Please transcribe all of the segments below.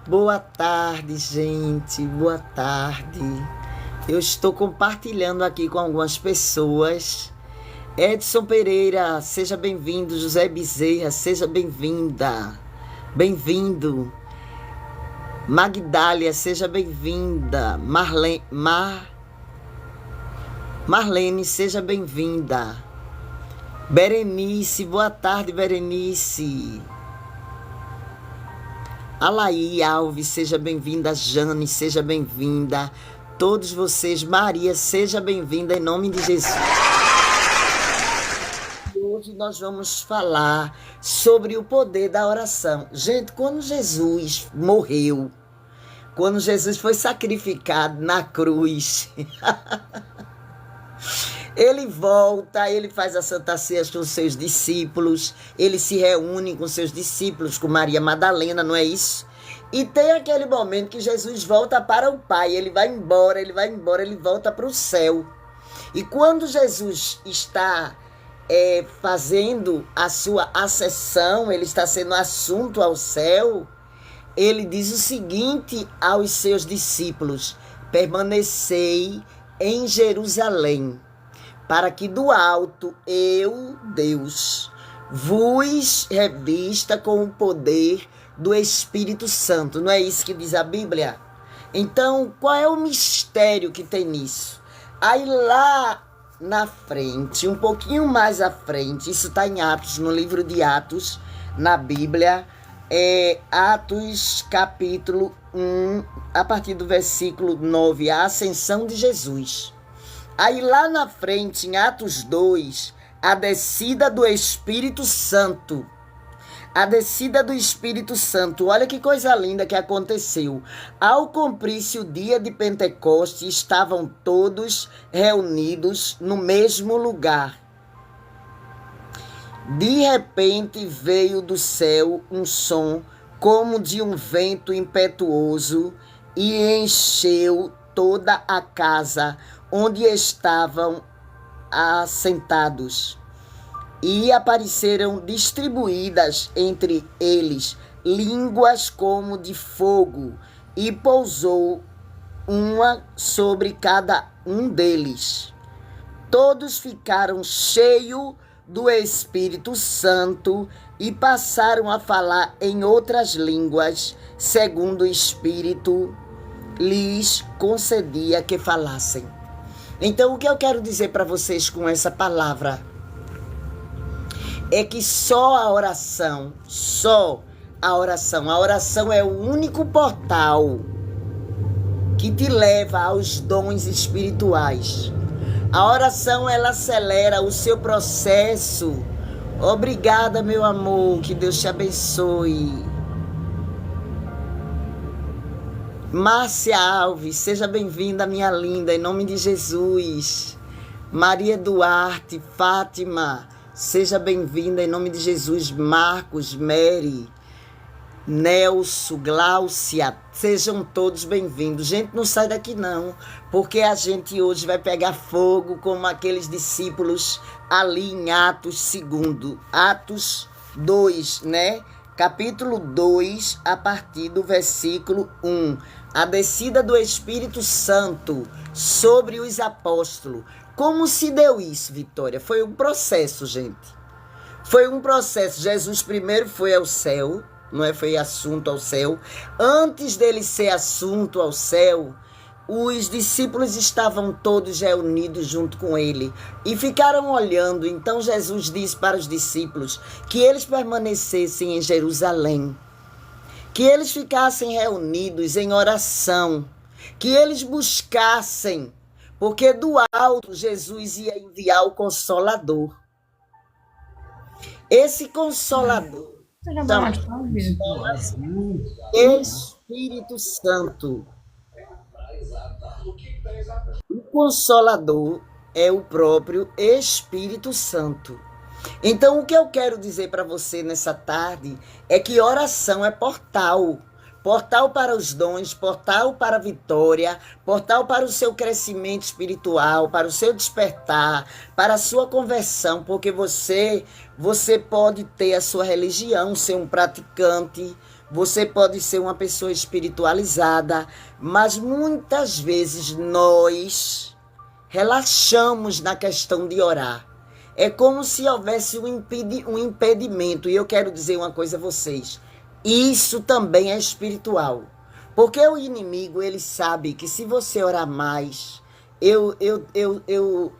Boa tarde, gente. Boa tarde. Eu estou compartilhando aqui com algumas pessoas. Edson Pereira, seja bem-vindo. José Bezerra, seja bem-vinda. Bem-vindo. Magdália, seja bem-vinda. Marlene, seja bem-vinda. Berenice, boa tarde, Berenice. Alaí Alves, seja bem-vinda. Jane, seja bem-vinda. Todos vocês, Maria, seja bem-vinda em nome de Jesus. Hoje nós vamos falar sobre o poder da oração. Gente, quando Jesus morreu, quando Jesus foi sacrificado na cruz, ele volta, ele faz a Santa Ceia com os seus discípulos, ele se reúne com seus discípulos, com Maria Madalena, não é isso? E tem aquele momento que Jesus volta para o Pai, ele vai embora, ele volta para o céu. E quando Jesus está fazendo a sua ascensão, ele está sendo assunto ao céu, ele diz o seguinte aos seus discípulos: permanecei em Jerusalém, para que do alto eu, Deus, vos revista com o poder do Espírito Santo. Não é isso que diz a Bíblia? Então, qual é o mistério que tem nisso? Aí lá na frente, um pouquinho mais à frente, isso está em Atos, no livro de Atos, na Bíblia, Atos capítulo 1, a partir do versículo 9, a ascensão de Jesus. Aí lá na frente, em Atos 2, a descida do Espírito Santo. A descida do Espírito Santo. Olha que coisa linda que aconteceu. Ao cumprir-se o dia de Pentecostes, estavam todos reunidos no mesmo lugar. De repente veio do céu um som como de um vento impetuoso e encheu toda a casa onde estavam assentados. E apareceram distribuídas entre eles línguas como de fogo, e pousou uma sobre cada um deles. Todos ficaram cheios do Espírito Santo e passaram a falar em outras línguas, segundo o Espírito lhes concedia que falassem. Então, o que eu quero dizer para vocês com essa palavra é que só a oração é o único portal que te leva aos dons espirituais. A oração, ela acelera o seu processo. Obrigada, meu amor, que Deus te abençoe. Márcia Alves, seja bem-vinda, minha linda, em nome de Jesus. Maria Duarte, Fátima, seja bem-vinda em nome de Jesus. Marcos, Mary, Nelson, Gláucia, sejam todos bem-vindos. Gente, não sai daqui não, porque a gente hoje vai pegar fogo como aqueles discípulos ali em Atos 2, Atos 2, né? Capítulo 2, a partir do versículo 1. A descida do Espírito Santo sobre os apóstolos. Como se deu isso, Vitória? Foi um processo, gente. Foi um processo. Jesus primeiro foi ao céu, não é? Foi assunto ao céu. Antes dele ser assunto ao céu, os discípulos estavam todos reunidos junto com ele e ficaram olhando. Então Jesus disse para os discípulos que eles permanecessem em Jerusalém, que eles ficassem reunidos em oração, que eles buscassem, porque do alto Jesus ia enviar o Consolador. Esse Consolador chama-se Espírito Santo. O Consolador é o próprio Espírito Santo. Então, o que eu quero dizer para você nessa tarde é que oração é portal. Portal para os dons, portal para a vitória, portal para o seu crescimento espiritual, para o seu despertar, para a sua conversão, porque você pode ter a sua religião, ser um praticante, você pode ser uma pessoa espiritualizada, mas muitas vezes nós relaxamos na questão de orar. É como se houvesse um impedimento. E eu quero dizer uma coisa a vocês. Isso também é espiritual. Porque o inimigo, ele sabe que se você orar mais... Eu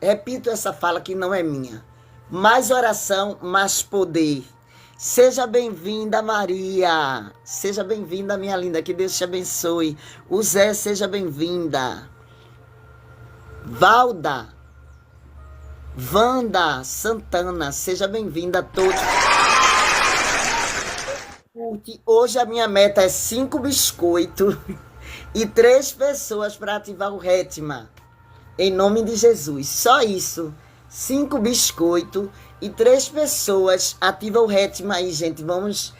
repito essa fala que não é minha. Mais oração, mais poder. Seja bem-vinda, Maria. Seja bem-vinda, minha linda. Que Deus te abençoe. O Zé, seja bem-vinda. Valda. Wanda Santana, seja bem-vinda a todos. Hoje a minha meta é 5 biscoitos e 3 pessoas para ativar o ritmo. Em nome de Jesus. Só isso. 5 biscoitos e 3 pessoas. Ativa o ritmo aí, gente. Vamos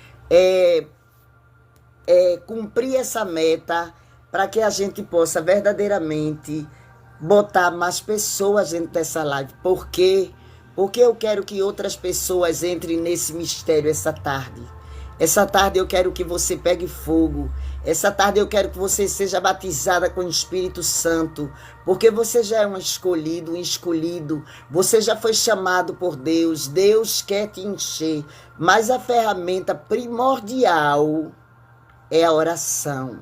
cumprir essa meta para que a gente possa verdadeiramente botar mais pessoas dentro dessa live. Por quê? Porque eu quero que outras pessoas entrem nesse mistério essa tarde. Essa tarde eu quero que você pegue fogo. Essa tarde eu quero que você seja batizada com o Espírito Santo. Porque você já é um escolhido. Você já foi chamado por Deus. Deus quer te encher. Mas a ferramenta primordial é a oração.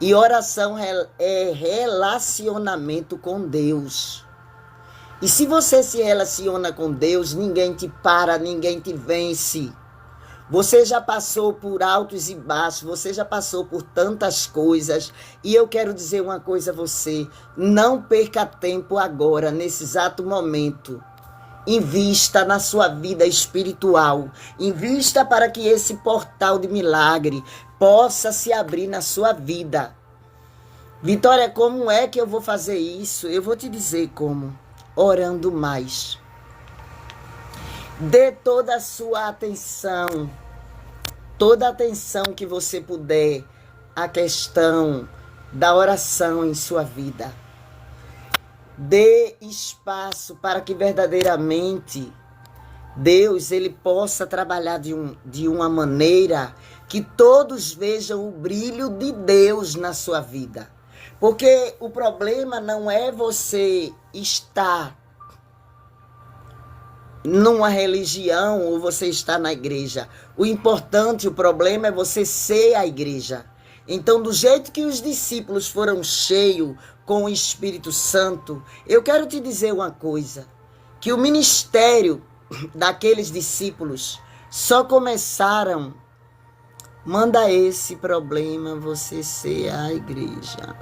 E oração é relacionamento com Deus. E se você se relaciona com Deus, ninguém te para, ninguém te vence. Você já passou por altos e baixos, você já passou por tantas coisas. E eu quero dizer uma coisa a você. Não perca tempo agora, nesse exato momento. Invista na sua vida espiritual. Invista para que esse portal de milagre possa se abrir na sua vida. Vitória, como é que eu vou fazer isso? Eu vou te dizer como. Orando mais. Dê toda a sua atenção, toda a atenção que você puder à questão da oração em sua vida. Dê espaço para que verdadeiramente Deus ele possa trabalhar de uma maneira que todos vejam o brilho de Deus na sua vida. Porque o problema não é você estar numa religião ou você estar na igreja. O importante, o problema é você ser a igreja. Então, do jeito que os discípulos foram cheios com o Espírito Santo, eu quero te dizer uma coisa, que o ministério daqueles discípulos só começaram, manda esse problema você ser a igreja.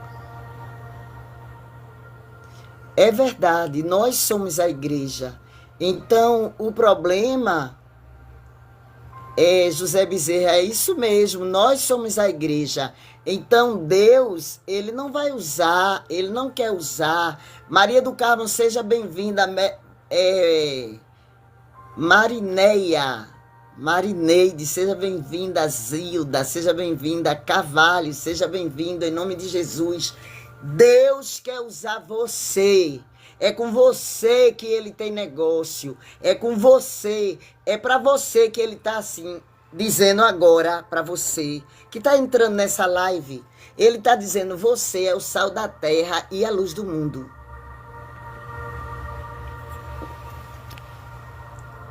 É verdade, nós somos a igreja. Então, o problema José Bezerra, é isso mesmo, nós somos a igreja. Então, Deus, ele não vai usar, ele não quer usar. Maria do Carmo, seja bem-vinda. Marineide, seja bem-vinda. Zilda, seja bem-vinda. Carvalho, seja bem-vindo, em nome de Jesus. Deus quer usar você. É com você que ele tem negócio. É com você. É para você que ele está assim, dizendo agora para você que está entrando nessa live. Ele está dizendo, você é o sal da terra e a luz do mundo.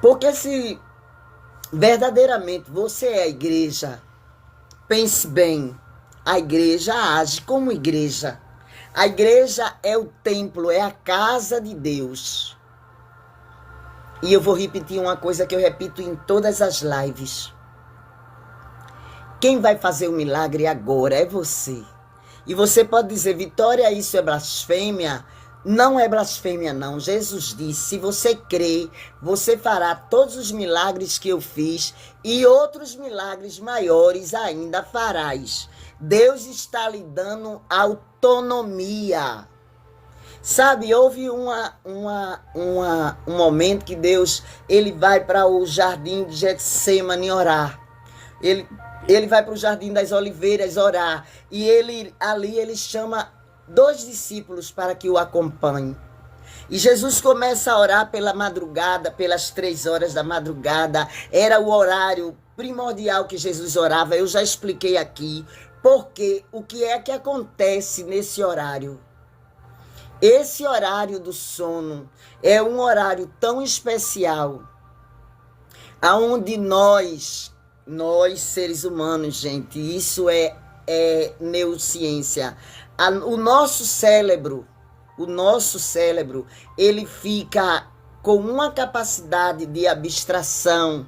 Porque se verdadeiramente você é a igreja, pense bem, a igreja age como igreja. A igreja é o templo, é a casa de Deus. E eu vou repetir uma coisa que eu repito em todas as lives. Quem vai fazer o milagre agora é você. E você pode dizer, Vitória, isso é blasfêmia? Não é blasfêmia, não. Jesus disse, se você crer, você fará todos os milagres que eu fiz e outros milagres maiores ainda farás. Deus está lhe dando autonomia. Sabe, houve um momento que Deus ele vai para o jardim de Getsemane orar. Ele vai para o jardim das oliveiras orar. E ali ele chama 2 discípulos para que o acompanhem. E Jesus começa a orar pela madrugada, pelas 3 horas da madrugada. Era o horário primordial que Jesus orava. Eu já expliquei aqui. Porque o que é que acontece nesse horário? Esse horário do sono é um horário tão especial, aonde nós seres humanos, gente, isso é neurociência. O nosso cérebro, ele fica com uma capacidade de abstração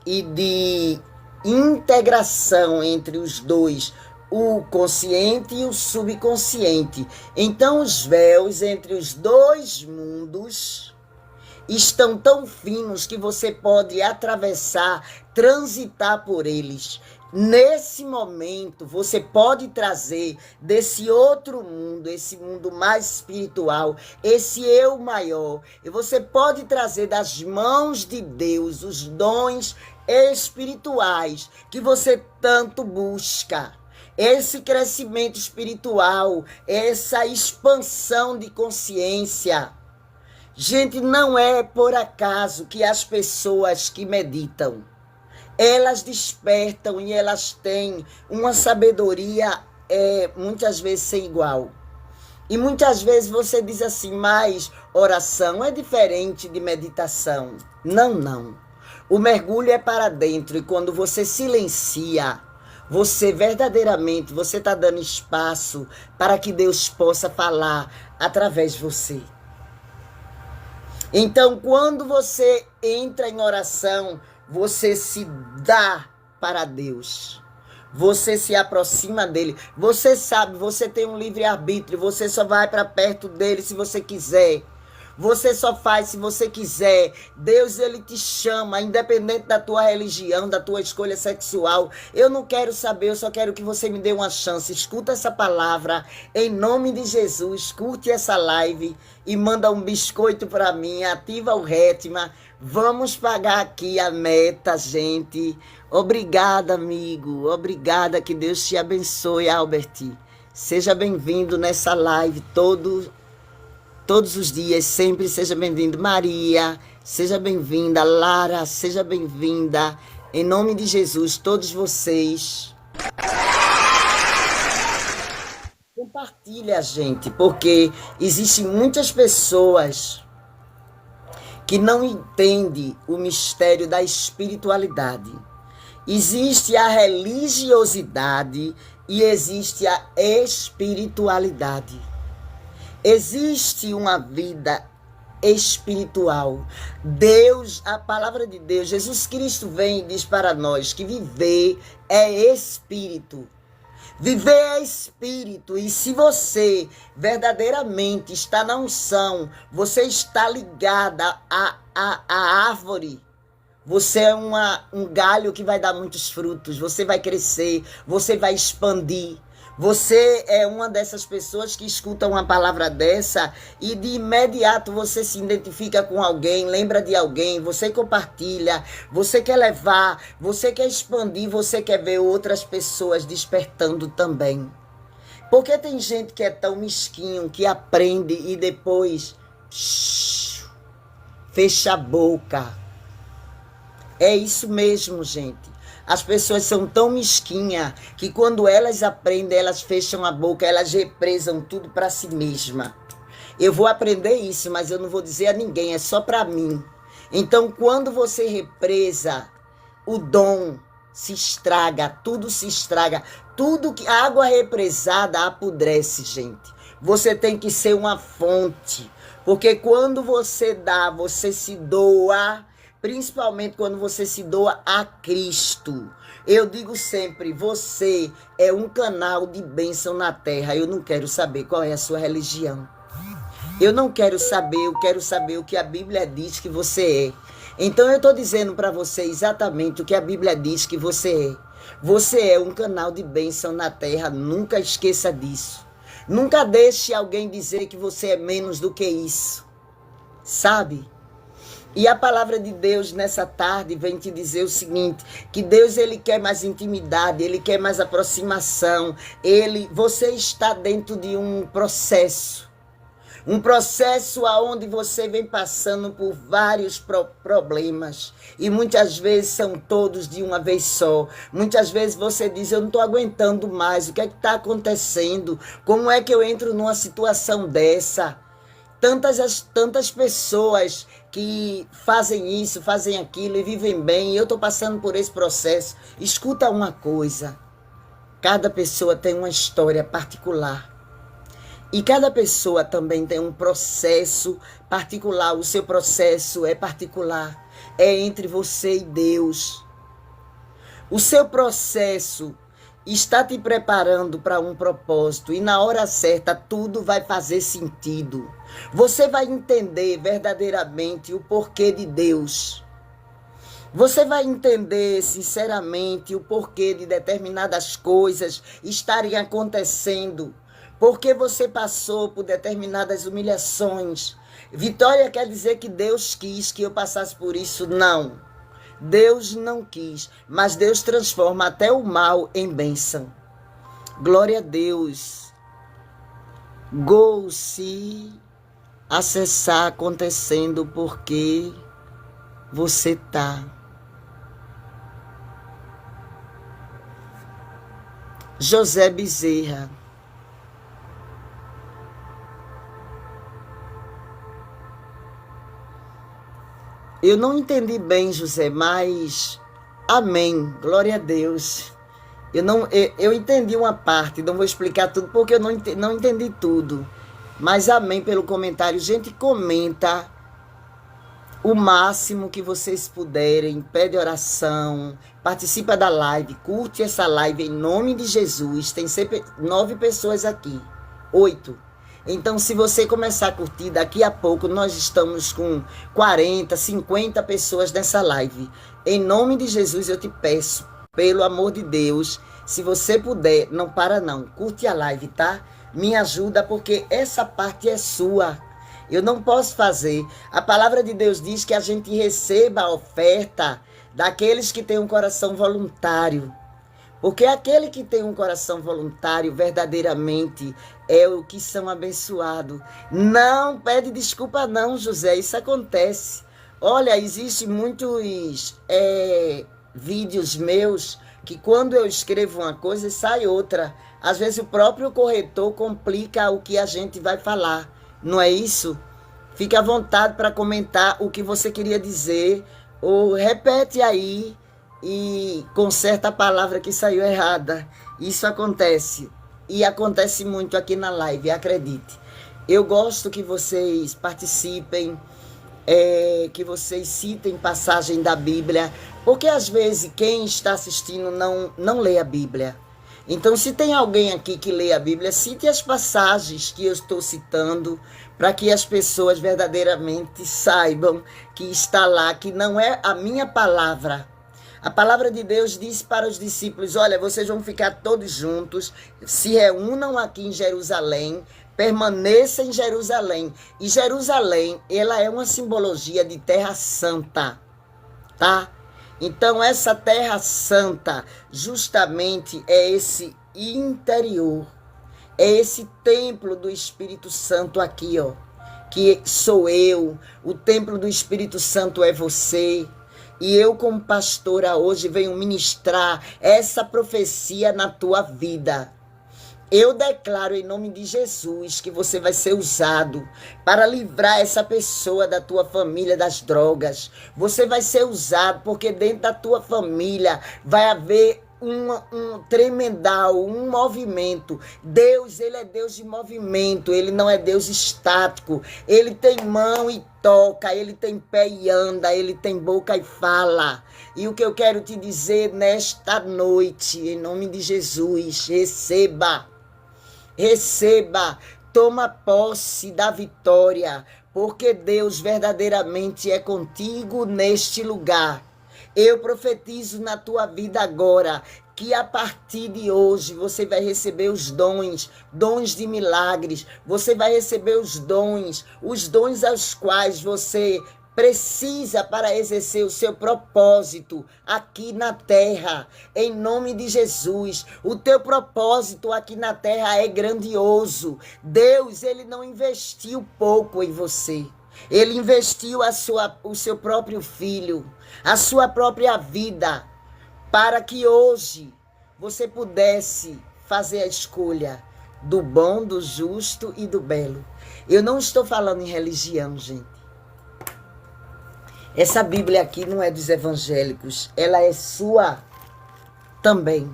e de integração entre os dois, o consciente e o subconsciente. Então, os véus entre os dois mundos estão tão finos que você pode atravessar, transitar por eles. Nesse momento, você pode trazer desse outro mundo, esse mundo mais espiritual, esse eu maior, e você pode trazer das mãos de Deus os dons espirituais que você tanto busca. Esse crescimento espiritual, essa expansão de consciência. Gente, não é por acaso que as pessoas que meditam, elas despertam e elas têm uma sabedoria muitas vezes sem igual. E muitas vezes você diz assim, mas oração é diferente de meditação. Não. O mergulho é para dentro e quando você silencia, você verdadeiramente, você está dando espaço para que Deus possa falar através de você. Então, quando você entra em oração, você se dá para Deus. Você se aproxima dele. Você sabe, você tem um livre-arbítrio. Você só vai para perto dele se você quiser. Você só faz se você quiser. Deus, ele te chama, independente da tua religião, da tua escolha sexual. Eu não quero saber, eu só quero que você me dê uma chance. Escuta essa palavra, em nome de Jesus. Curte essa live e manda um biscoito para mim. Ativa o Rétima. Vamos pagar aqui a meta, gente. Obrigada, amigo. Obrigada, que Deus te abençoe, Albert. Seja bem-vindo nessa live todos os dias, sempre seja bem-vindo. Maria, seja bem-vinda. Lara, seja bem-vinda. Em nome de Jesus, todos vocês. Compartilha, gente, porque existem muitas pessoas que não entendem o mistério da espiritualidade. Existe a religiosidade e existe a espiritualidade. Existe uma vida espiritual. Deus, a palavra de Deus, Jesus Cristo vem e diz para nós que viver é espírito. Viver é espírito. E se você verdadeiramente está na unção, você está ligada à árvore. Você é um galho que vai dar muitos frutos. Você vai crescer, você vai expandir. Você é uma dessas pessoas que escuta uma palavra dessa e de imediato você se identifica com alguém, lembra de alguém, você compartilha, você quer levar, você quer expandir, você quer ver outras pessoas despertando também. Porque tem gente que é tão mesquinho, que aprende e depois fecha a boca. É isso mesmo, gente. As pessoas são tão mesquinhas que quando elas aprendem, elas fecham a boca, elas represam tudo para si mesma. Eu vou aprender isso, mas eu não vou dizer a ninguém, é só para mim. Então, quando você represa, o dom se estraga, tudo se estraga. Tudo que a água represada apodrece, gente. Você tem que ser uma fonte, porque quando você dá, você se doa. Principalmente quando você se doa a Cristo. Eu digo sempre, você é um canal de bênção na terra. Eu não quero saber qual é a sua religião. Eu não quero saber, eu quero saber o que a Bíblia diz que você é. Então eu estou dizendo para você exatamente o que a Bíblia diz que você é. Você é um canal de bênção na terra, nunca esqueça disso. Nunca deixe alguém dizer que você é menos do que isso. Sabe? E a palavra de Deus nessa tarde vem te dizer o seguinte, que Deus, ele quer mais intimidade, ele quer mais aproximação, você está dentro de um processo. Um processo aonde você vem passando por vários problemas. E muitas vezes são todos de uma vez só. Muitas vezes você diz, eu não estou aguentando mais. O que é que está acontecendo? Como é que eu entro numa situação dessa? Tantas pessoas que fazem isso, fazem aquilo e vivem bem. E eu estou passando por esse processo. Escuta uma coisa. Cada pessoa tem uma história particular. E cada pessoa também tem um processo particular. O seu processo é particular. É entre você e Deus. O seu processo está te preparando para um propósito. E na hora certa tudo vai fazer sentido. Você vai entender verdadeiramente o porquê de Deus. Você vai entender sinceramente o porquê de determinadas coisas estarem acontecendo. Porque você passou por determinadas humilhações. Vitória quer dizer que Deus quis que eu passasse por isso? Não. Deus não quis. Mas Deus transforma até o mal em bênção. Glória a Deus. Se acessar acontecendo porque você está. José Bezerra. Eu não entendi bem, José, mas amém, glória a Deus. Eu entendi uma parte, não vou explicar tudo porque eu não entendi tudo. Mas amém pelo comentário. Gente, comenta o máximo que vocês puderem, pede oração, participa da live, curte essa live em nome de Jesus. Tem sempre 9 pessoas aqui, 8. Então, se você começar a curtir, daqui a pouco nós estamos com 40, 50 pessoas nessa live. Em nome de Jesus, eu te peço, pelo amor de Deus, se você puder, não para não, curte a live, tá? Me ajuda, porque essa parte é sua. Eu não posso fazer. A palavra de Deus diz que a gente receba a oferta daqueles que têm um coração voluntário. Porque aquele que tem um coração voluntário verdadeiramente é o que são abençoados. Não pede desculpa não, José, isso acontece. Olha, existem muitos vídeos meus que quando eu escrevo uma coisa sai outra. Às vezes o próprio corretor complica o que a gente vai falar, não é isso? Fique à vontade para comentar o que você queria dizer ou repete aí e conserta a palavra que saiu errada. Isso acontece. E acontece muito aqui na live, acredite. Eu gosto que vocês participem, que vocês citem passagem da Bíblia, porque às vezes quem está assistindo não lê a Bíblia. Então, se tem alguém aqui que lê a Bíblia, cite as passagens que eu estou citando, para que as pessoas verdadeiramente saibam que está lá, que não é a minha palavra. A palavra de Deus diz para os discípulos, olha, vocês vão ficar todos juntos, se reúnam aqui em Jerusalém, permaneçam em Jerusalém. E Jerusalém, ela é uma simbologia de terra santa, tá? Então, essa terra santa, justamente, é esse interior, é esse templo do Espírito Santo aqui, ó, que sou eu, o templo do Espírito Santo é você. E eu, como pastora, hoje venho ministrar essa profecia na tua vida. Eu declaro em nome de Jesus que você vai ser usado para livrar essa pessoa da tua família das drogas. Você vai ser usado porque dentro da tua família vai haver um tremendal, um movimento. Deus, ele é Deus de movimento, ele não é Deus estático. Ele tem mão e toca, ele tem pé e anda, ele tem boca e fala. E o que eu quero te dizer nesta noite, em nome de Jesus, receba, toma posse da vitória, porque Deus verdadeiramente é contigo neste lugar. Eu profetizo na tua vida agora que a partir de hoje você vai receber os dons de milagres. Você vai receber os dons aos quais você precisa para exercer o seu propósito aqui na terra, em nome de Jesus. O teu propósito aqui na terra é grandioso. Deus, ele não investiu pouco em você. Ele investiu o seu próprio filho, a sua própria vida, para que hoje você pudesse fazer a escolha do bom, do justo e do belo. Eu não estou falando em religião, gente. Essa Bíblia aqui não é dos evangélicos, ela é sua também.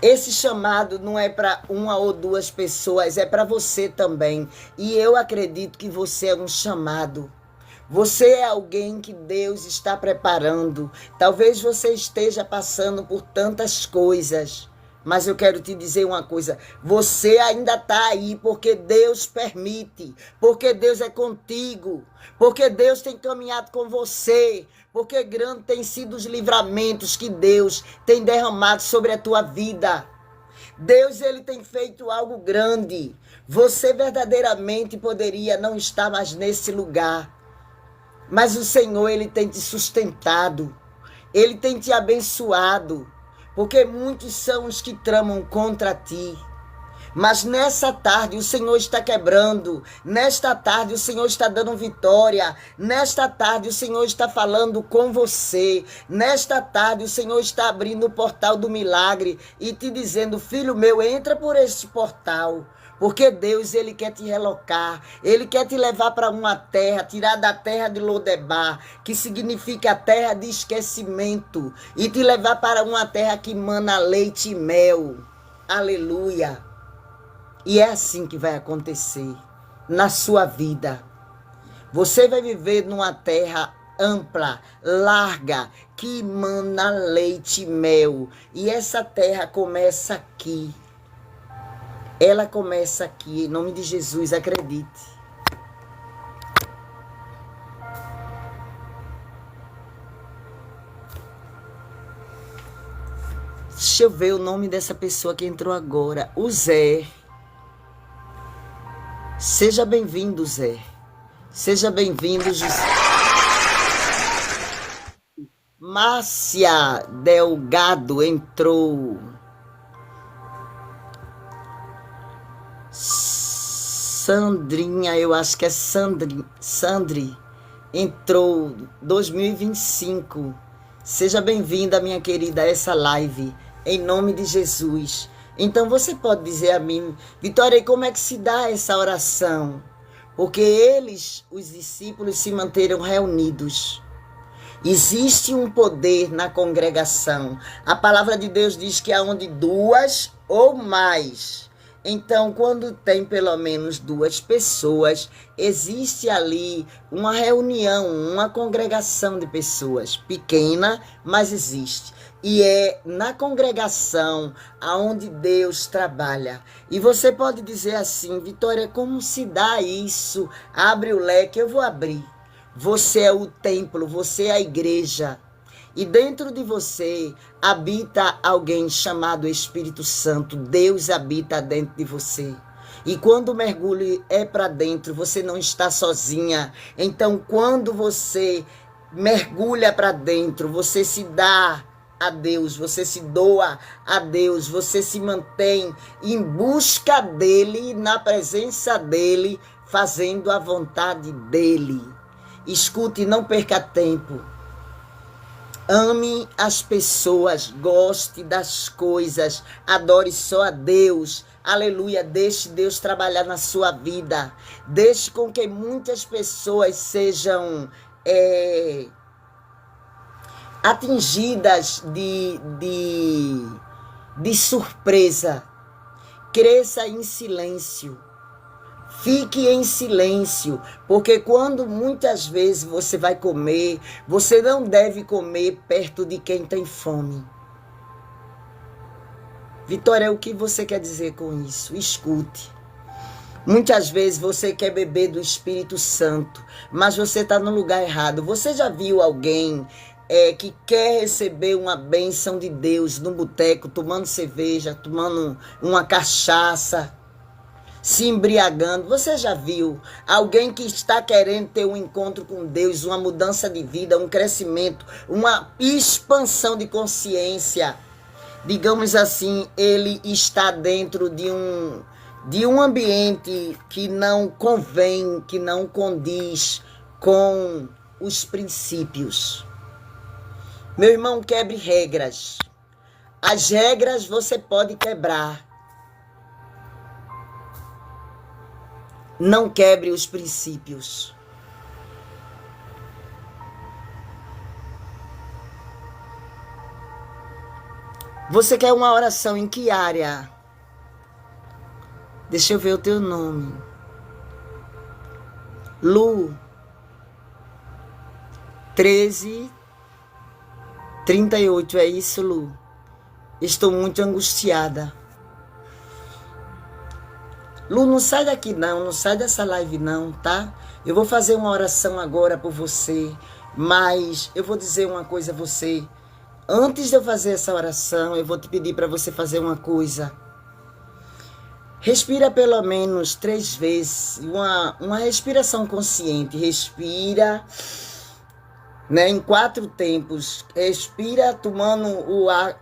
Esse chamado não é para uma ou duas pessoas, é para você também. E eu acredito que você é um chamado. Você é alguém que Deus está preparando. Talvez você esteja passando por tantas coisas. Mas eu quero te dizer uma coisa, você ainda está aí porque Deus permite, porque Deus é contigo, porque Deus tem caminhado com você, porque grande tem sido os livramentos que Deus tem derramado sobre a tua vida. Deus, ele tem feito algo grande. Você verdadeiramente poderia não estar mais nesse lugar, mas o Senhor, ele tem te sustentado, ele tem te abençoado. Porque muitos são os que tramam contra ti. Mas nessa tarde o Senhor está quebrando. Nesta tarde o Senhor está dando vitória. Nesta tarde o Senhor está falando com você. Nesta tarde o Senhor está abrindo o portal do milagre e te dizendo: filho meu, entra por este portal. Porque Deus, ele quer te relocar, ele quer te levar para uma terra, tirar da terra de Lodebar, que significa terra de esquecimento, e te levar para uma terra que mana leite e mel. Aleluia! E é assim que vai acontecer na sua vida. Você vai viver numa terra ampla, larga, que mana leite e mel. E essa terra começa aqui. Ela começa aqui, em nome de Jesus, acredite. Deixa eu ver o nome dessa pessoa que entrou agora. O Zé. Seja bem-vindo, Zé. Seja bem-vindo, José. Márcia Delgado entrou. Sandrinha, eu acho que é Sandri, entrou 2025. Seja bem-vinda, minha querida, a essa live, em nome de Jesus. Então você pode dizer a mim: Vitória, como é que se dá essa oração? Porque eles, os discípulos, se manteram reunidos. Existe um poder na congregação. A palavra de Deus diz que aonde duas ou mais. Então, quando tem pelo menos duas pessoas, existe ali uma reunião, uma congregação de pessoas. Pequena, mas existe. E é na congregação aonde Deus trabalha. E você pode dizer assim: Vitória, como se dá isso? Abre o leque, eu vou abrir. Você é o templo, você é a igreja. E dentro de você habita alguém chamado Espírito Santo. Deus habita dentro de você. E quando o mergulho é para dentro, você não está sozinha. Então, quando você mergulha para dentro, você se dá a Deus, você se doa a Deus, você se mantém em busca dele, na presença dele, fazendo a vontade dele. Escute, não perca tempo. Ame as pessoas, goste das coisas, adore só a Deus. Aleluia, deixe Deus trabalhar na sua vida. Deixe com que muitas pessoas sejam atingidas de surpresa. Cresça em silêncio. Fique em silêncio, porque quando muitas vezes você vai comer, você não deve comer perto de quem tem fome. Vitória, o que você quer dizer com isso? Escute. Muitas vezes você quer beber do Espírito Santo, mas você está no lugar errado. Você já viu alguém que quer receber uma bênção de Deus no boteco, tomando cerveja, tomando uma cachaça? se embriagando. Você já viu alguém que está querendo ter um encontro com Deus, uma mudança de vida, um crescimento, uma expansão de consciência? Digamos assim, ele está dentro de um ambiente que não convém, que não condiz com os princípios. Meu irmão, quebre regras. As regras você pode quebrar. Não quebre os princípios. Você quer uma oração em que área? Deixa eu ver o teu nome. Lu. 13:38, é isso, Lu? Estou muito angustiada. Lu, não sai daqui não sai dessa live não, tá? Eu vou fazer uma oração agora por você, mas eu vou dizer uma coisa a você. Antes de eu fazer essa oração, eu vou te pedir para você fazer uma coisa. Respira pelo menos 3 vezes, uma respiração consciente. Respira, né, em 4 tempos. Respira tomando o ar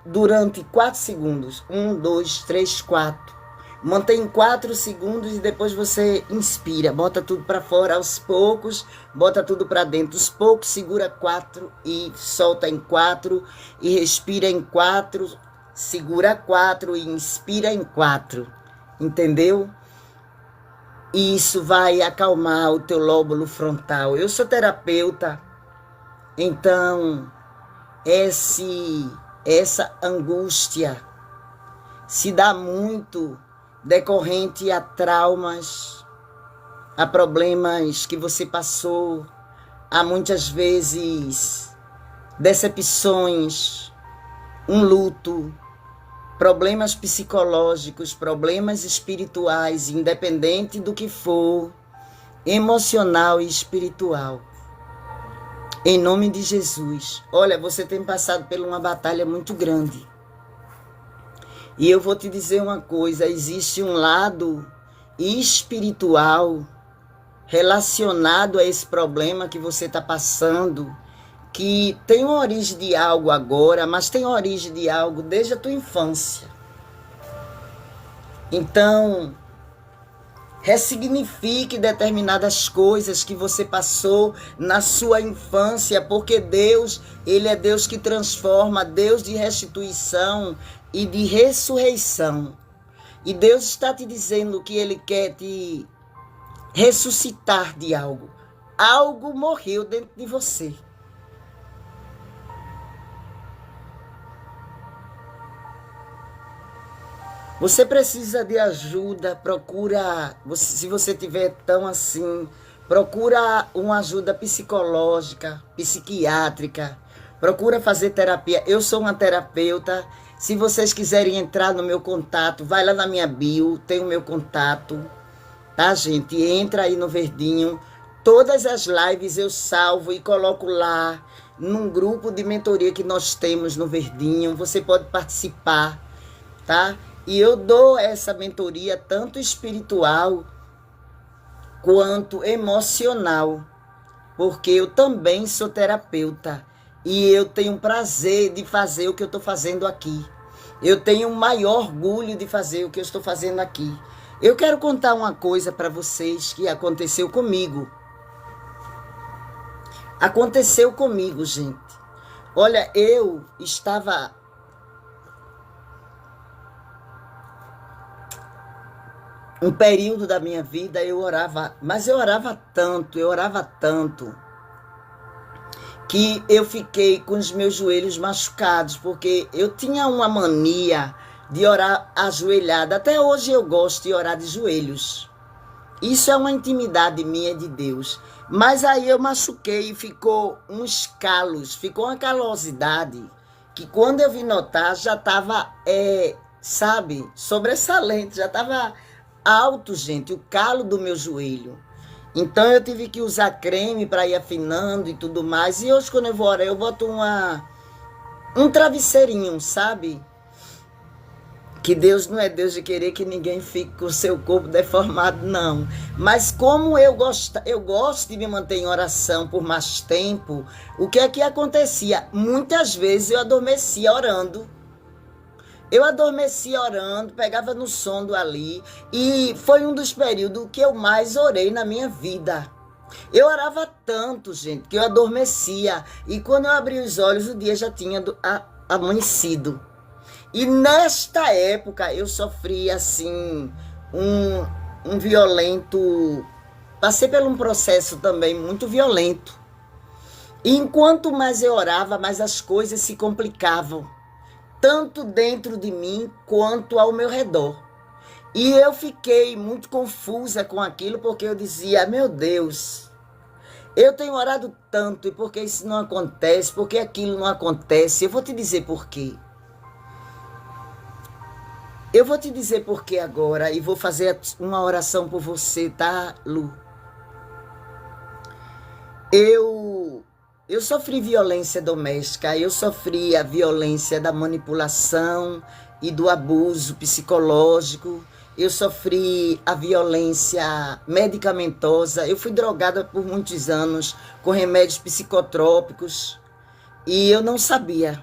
durante 4 segundos. 1, 2, 3, 4. Mantém 4 segundos e depois você inspira. Bota tudo para fora aos poucos. Bota tudo para dentro. Aos poucos, segura 4 e solta em 4. E respira em 4. Segura 4 e inspira em 4. Entendeu? E isso vai acalmar o teu lóbulo frontal. Eu sou terapeuta. Então, essa angústia se dá muito decorrente a traumas, a problemas que você passou, a muitas vezes decepções, um luto, problemas psicológicos, problemas espirituais, independente do que for, emocional e espiritual. Em nome de Jesus. Olha, você tem passado por uma batalha muito grande. E eu vou te dizer uma coisa, existe um lado espiritual relacionado a esse problema que você está passando, que tem uma origem de algo agora, mas tem uma origem de algo desde a tua infância. Então, ressignifique determinadas coisas que você passou na sua infância, porque Deus, Ele é Deus que transforma, Deus de restituição e de ressurreição. E Deus está te dizendo que Ele quer te ressuscitar de algo. Algo morreu dentro de você. Você precisa de ajuda, procura, se você tiver tão assim, procura uma ajuda psicológica, psiquiátrica, procura fazer terapia. Eu sou uma terapeuta. Se vocês quiserem entrar no meu contato, vai lá na minha bio, tem o meu contato, tá, gente? Entra aí no verdinho. Todas as lives eu salvo e coloco lá num grupo de mentoria que nós temos no verdinho. Você pode participar, tá? E eu dou essa mentoria tanto espiritual quanto emocional, porque eu também sou terapeuta e eu tenho prazer de fazer o que eu estou fazendo aqui. Eu tenho o maior orgulho de fazer o que eu estou fazendo aqui. Eu quero contar uma coisa para vocês que aconteceu comigo. Aconteceu comigo, gente. Olha, eu estava... Um período da minha vida eu orava, mas eu orava tanto, que eu fiquei com os meus joelhos machucados, porque eu tinha uma mania de orar ajoelhada. Até hoje eu gosto de orar de joelhos. Isso é uma intimidade minha de Deus. Mas aí eu machuquei e ficou uns calos, ficou uma calosidade, que quando eu vim notar já estava, sobressalente, já estava... alto, gente, o calo do meu joelho. Então eu tive que usar creme para ir afinando e tudo mais. E hoje quando eu vou orar, eu boto um travesseirinho, sabe? Que Deus não é Deus de querer que ninguém fique com o seu corpo deformado, não. Mas como eu gosto de me manter em oração por mais tempo, o que é que acontecia? Muitas vezes eu adormecia orando. Eu adormecia orando, pegava no sono ali, e foi um dos períodos que eu mais orei na minha vida. Eu orava tanto, gente, que eu adormecia, e quando eu abri os olhos, o dia já tinha amanhecido. E nesta época eu sofri assim um violento, passei por um processo também muito violento. E enquanto mais eu orava, mais as coisas se complicavam, tanto dentro de mim quanto ao meu redor. E eu fiquei muito confusa com aquilo, porque eu dizia, meu Deus, eu tenho orado tanto, e por que isso não acontece? Por que aquilo não acontece? Eu vou te dizer por quê. Eu vou te dizer por quê agora, e vou fazer uma oração por você, tá, Lu? Eu sofri violência doméstica, eu sofri a violência da manipulação e do abuso psicológico, eu sofri a violência medicamentosa, eu fui drogada por muitos anos com remédios psicotrópicos e eu não sabia.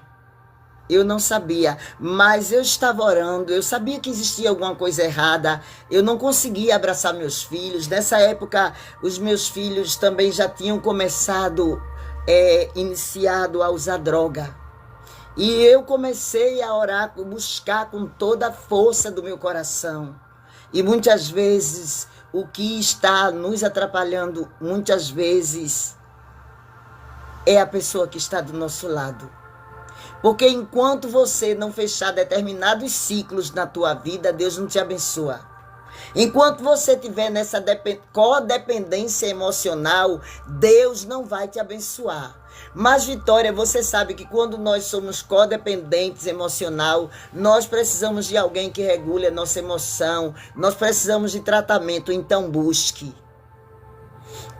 Eu não sabia, mas eu estava orando, eu sabia que existia alguma coisa errada, eu não conseguia abraçar meus filhos. Nessa época, os meus filhos também já tinham iniciado a usar droga. E eu comecei a orar, buscar com toda a força do meu coração. E muitas vezes, o que está nos atrapalhando, muitas vezes, é a pessoa que está do nosso lado. Porque enquanto você não fechar determinados ciclos na tua vida, Deus não te abençoa. Enquanto você estiver nessa codependência emocional, Deus não vai te abençoar. Mas, Vitória, você sabe que quando nós somos codependentes emocional, nós precisamos de alguém que regule a nossa emoção, nós precisamos de tratamento, então busque.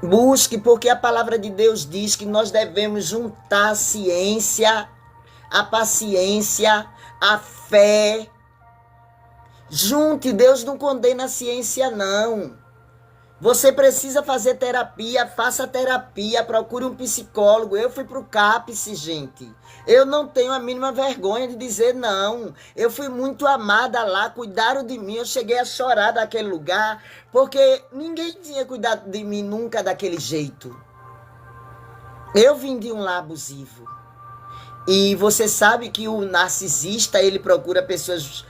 Busque, porque a palavra de Deus diz que nós devemos juntar a ciência, a paciência, a fé. Junte, Deus não condena a ciência, não. Você precisa fazer terapia, faça terapia, procure um psicólogo. Eu fui pro CAPS, gente. Eu não tenho a mínima vergonha de dizer não. Eu fui muito amada lá, cuidaram de mim. Eu cheguei a chorar daquele lugar, porque ninguém tinha cuidado de mim nunca daquele jeito. Eu vim de um lar abusivo. E você sabe que o narcisista, ele procura pessoas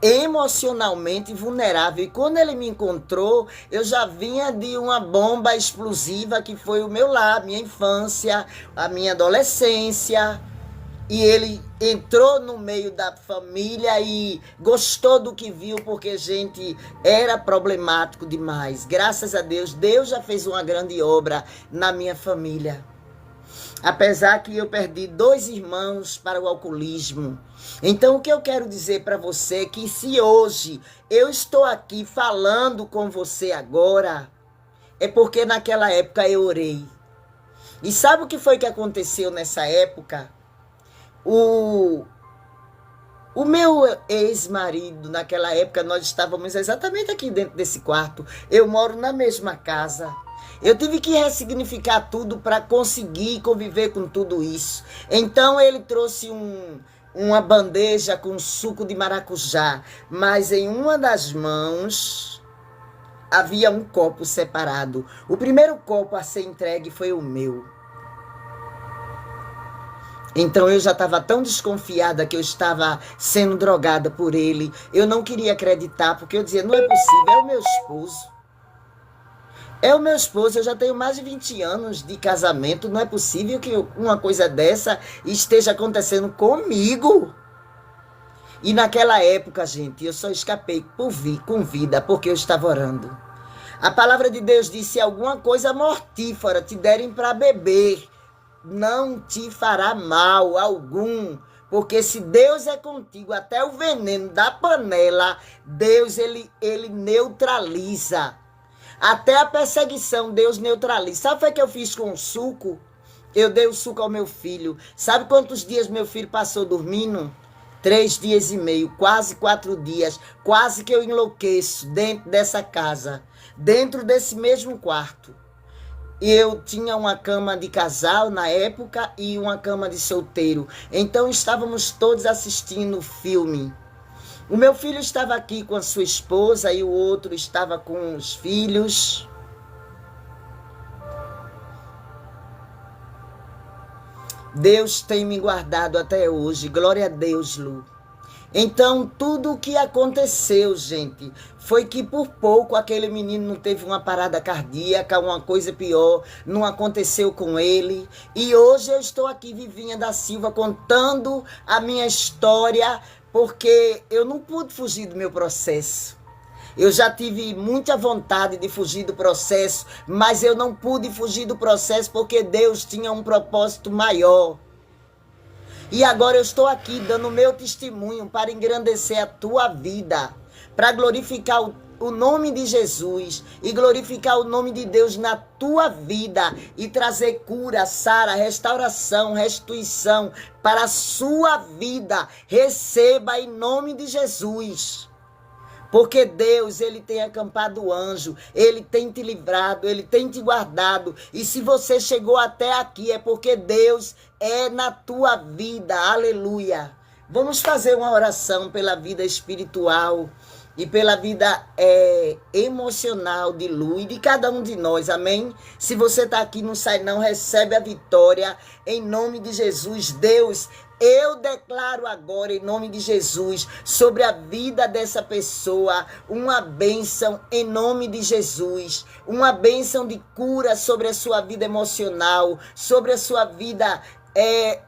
emocionalmente vulneráveis. E quando ele me encontrou, eu já vinha de uma bomba explosiva que foi o meu lar, a minha infância, a minha adolescência. E ele entrou no meio da família e gostou do que viu, porque, gente, era problemático demais. Graças a Deus, Deus já fez uma grande obra na minha família. Apesar que eu perdi 2 irmãos para o alcoolismo. Então, o que eu quero dizer para você é que se hoje eu estou aqui falando com você agora, é porque naquela época eu orei. E sabe o que foi que aconteceu nessa época? O meu ex-marido, naquela época, nós estávamos exatamente aqui dentro desse quarto. Eu moro na mesma casa. Eu tive que ressignificar tudo para conseguir conviver com tudo isso. Então ele trouxe uma bandeja com suco de maracujá, mas em uma das mãos havia um copo separado. O primeiro copo a ser entregue foi o meu. Então eu já estava tão desconfiada que eu estava sendo drogada por ele. Eu não queria acreditar, porque eu dizia, não é possível, é o meu esposo. É o meu esposo, eu já tenho mais de 20 anos de casamento, não é possível que uma coisa dessa esteja acontecendo comigo. E naquela época, gente, eu só escapei com vida, porque eu estava orando. A palavra de Deus diz, se alguma coisa mortífera te derem para beber, não te fará mal algum. Porque se Deus é contigo, até o veneno da panela, Deus ele neutraliza. Até a perseguição, Deus neutraliza. Sabe o que eu fiz com o suco? Eu dei o suco ao meu filho. Sabe quantos dias meu filho passou dormindo? 3 dias e meio, quase 4 dias, quase que eu enlouqueço dentro dessa casa, dentro desse mesmo quarto. Eu tinha uma cama de casal na época e uma cama de solteiro. Então estávamos todos assistindo o filme. O meu filho estava aqui com a sua esposa e o outro estava com os filhos. Deus tem me guardado até hoje. Glória a Deus, Lu. Então, tudo o que aconteceu, gente, foi que por pouco aquele menino não teve uma parada cardíaca, uma coisa pior, não aconteceu com ele. E hoje eu estou aqui, Vivinha da Silva, contando a minha história, porque eu não pude fugir do meu processo. Eu já tive muita vontade de fugir do processo, mas eu não pude fugir do processo porque Deus tinha um propósito maior. E agora eu estou aqui dando o meu testemunho para engrandecer a tua vida, para glorificar o nome de Jesus e glorificar o nome de Deus na tua vida e trazer cura, sara, restauração, restituição para a sua vida. Receba em nome de Jesus. Porque Deus, Ele tem acampado o anjo, Ele tem te livrado, Ele tem te guardado. E se você chegou até aqui, é porque Deus é na tua vida. Aleluia. Vamos fazer uma oração pela vida espiritual e pela vida emocional de Lu e de cada um de nós, amém? Se você está aqui, não sai não, recebe a vitória em nome de Jesus. Deus, eu declaro agora, em nome de Jesus, sobre a vida dessa pessoa, uma bênção em nome de Jesus. Uma bênção de cura sobre a sua vida emocional, sobre a sua vida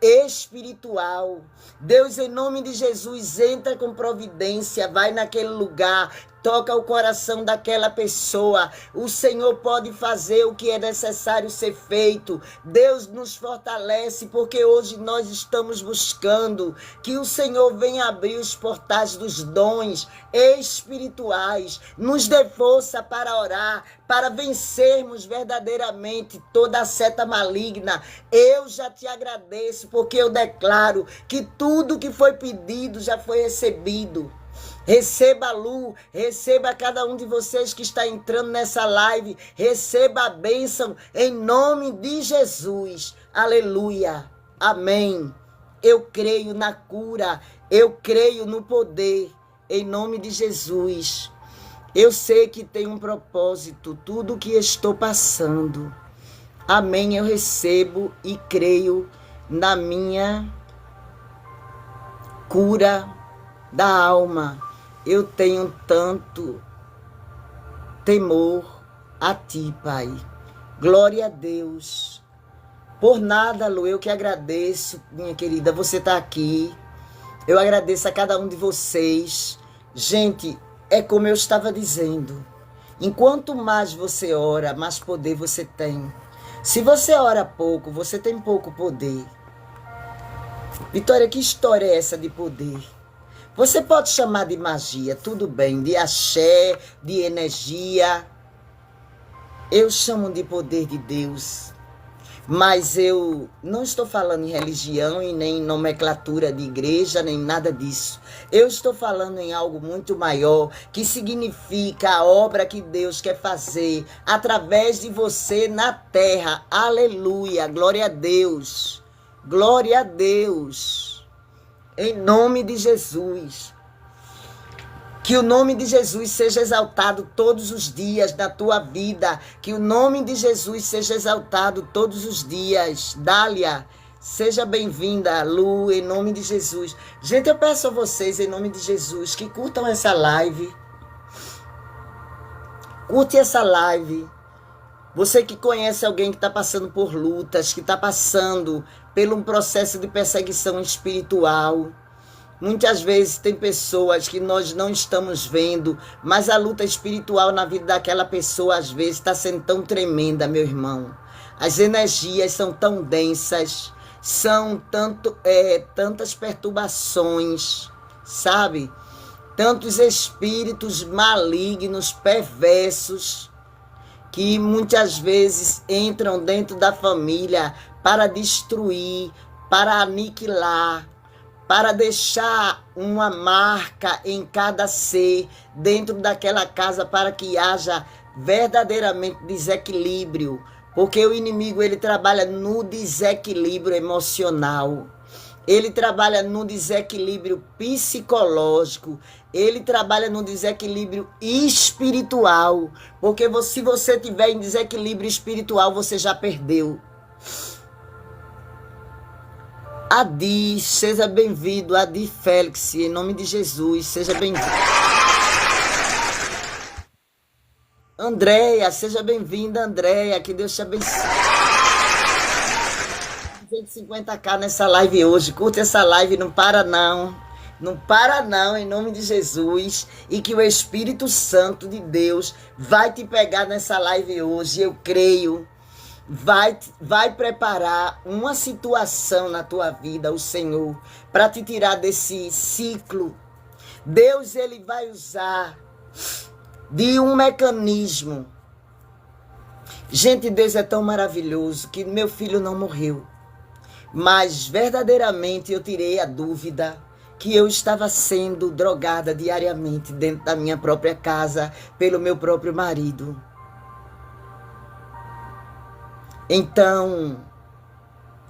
espiritual. Deus, em nome de Jesus, entra com providência, vai naquele lugar, toca o coração daquela pessoa. O Senhor pode fazer o que é necessário ser feito. Deus nos fortalece, porque hoje nós estamos buscando que o Senhor venha abrir os portais dos dons espirituais, nos dê força para orar, para vencermos verdadeiramente toda a seta maligna. Eu já te agradeço, porque eu declaro que tudo que foi pedido já foi recebido. Receba a Lu, receba cada um de vocês que está entrando nessa live, receba a bênção em nome de Jesus. Aleluia. Amém. Eu creio na cura, eu creio no poder, em nome de Jesus. Eu sei que tem um propósito, tudo que estou passando. Amém, eu recebo e creio na minha cura da alma. Eu tenho tanto temor a ti, Pai. Glória a Deus. Por nada, Lu, eu que agradeço, minha querida, você está aqui. Eu agradeço a cada um de vocês. Gente, é como eu estava dizendo. Enquanto mais você ora, mais poder você tem. Se você ora pouco, você tem pouco poder. Vitória, que história é essa de poder? Você pode chamar de magia, tudo bem, de axé, de energia. Eu chamo de poder de Deus. Mas eu não estou falando em religião e nem em nomenclatura de igreja, nem nada disso. Eu estou falando em algo muito maior, que significa a obra que Deus quer fazer através de você na terra. Aleluia, glória a Deus. Glória a Deus. Em nome de Jesus. Que o nome de Jesus seja exaltado todos os dias da tua vida. Que o nome de Jesus seja exaltado todos os dias. Dália, seja bem-vinda, Lu, em nome de Jesus. Gente, eu peço a vocês, em nome de Jesus, que curtam essa live. Curte essa live. Você que conhece alguém que está passando por lutas, que está passando por um processo de perseguição espiritual. Muitas vezes tem pessoas que nós não estamos vendo, mas a luta espiritual na vida daquela pessoa às vezes está sendo tão tremenda, meu irmão. As energias são tão densas, são tantas perturbações, sabe? Tantos espíritos malignos, perversos, que muitas vezes entram dentro da família para destruir, para aniquilar, para deixar uma marca em cada ser dentro daquela casa, para que haja verdadeiramente desequilíbrio, porque o inimigo ele trabalha no desequilíbrio emocional, ele trabalha no desequilíbrio psicológico, ele trabalha no desequilíbrio espiritual, porque se você tiver em desequilíbrio espiritual, você já perdeu. Adi, seja bem-vindo. Adi Félix, em nome de Jesus, seja bem-vindo. Andréia, seja bem-vinda, Andréia, que Deus te abençoe. 250k nessa live hoje, curta essa live, não para não. Não para não, em nome de Jesus. E que o Espírito Santo de Deus vai te pegar nessa live hoje, eu creio. Vai preparar uma situação na tua vida, o Senhor, para te tirar desse ciclo. Deus, ele vai usar de um mecanismo. Gente, Deus é tão maravilhoso que meu filho não morreu. Mas verdadeiramente eu tirei a dúvida que eu estava sendo drogada diariamente dentro da minha própria casa pelo meu próprio marido. Então,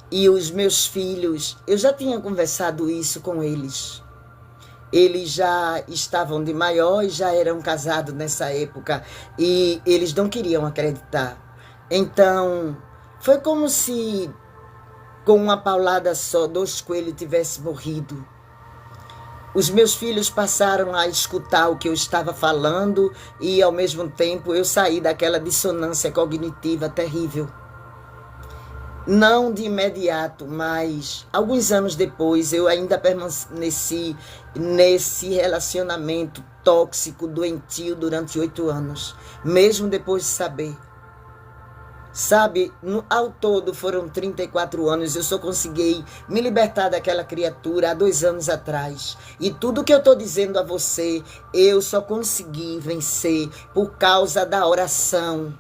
e os meus filhos, eu já tinha conversado isso com eles. Eles já estavam de maior e já eram casados nessa época. E eles não queriam acreditar. Então, foi como se com uma paulada só, 2 coelhos tivessem morrido. Os meus filhos passaram a escutar o que eu estava falando e, ao mesmo tempo, eu saí daquela dissonância cognitiva terrível. Não de imediato, mas alguns anos depois eu ainda permaneci nesse relacionamento tóxico, doentio durante 8 anos, mesmo depois de saber. Sabe, ao todo foram 34 anos, eu só consegui me libertar daquela criatura há 2 anos atrás. E tudo que eu estou dizendo a você, eu só consegui vencer por causa da oração.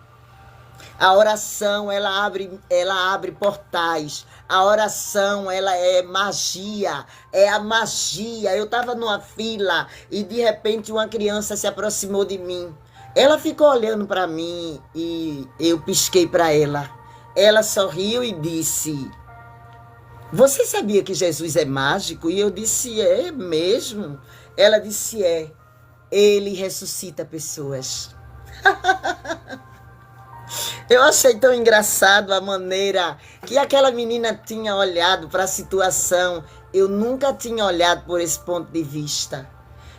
A oração, ela abre portais. A oração, ela é magia. É a magia. Eu estava numa fila e, de repente, uma criança se aproximou de mim. Ela ficou olhando para mim e eu pisquei para ela. Ela sorriu e disse: "Você sabia que Jesus é mágico?" E eu disse: "É mesmo?" Ela disse: "É. Ele ressuscita pessoas." Eu achei tão engraçado a maneira que aquela menina tinha olhado para a situação. Eu nunca tinha olhado por esse ponto de vista.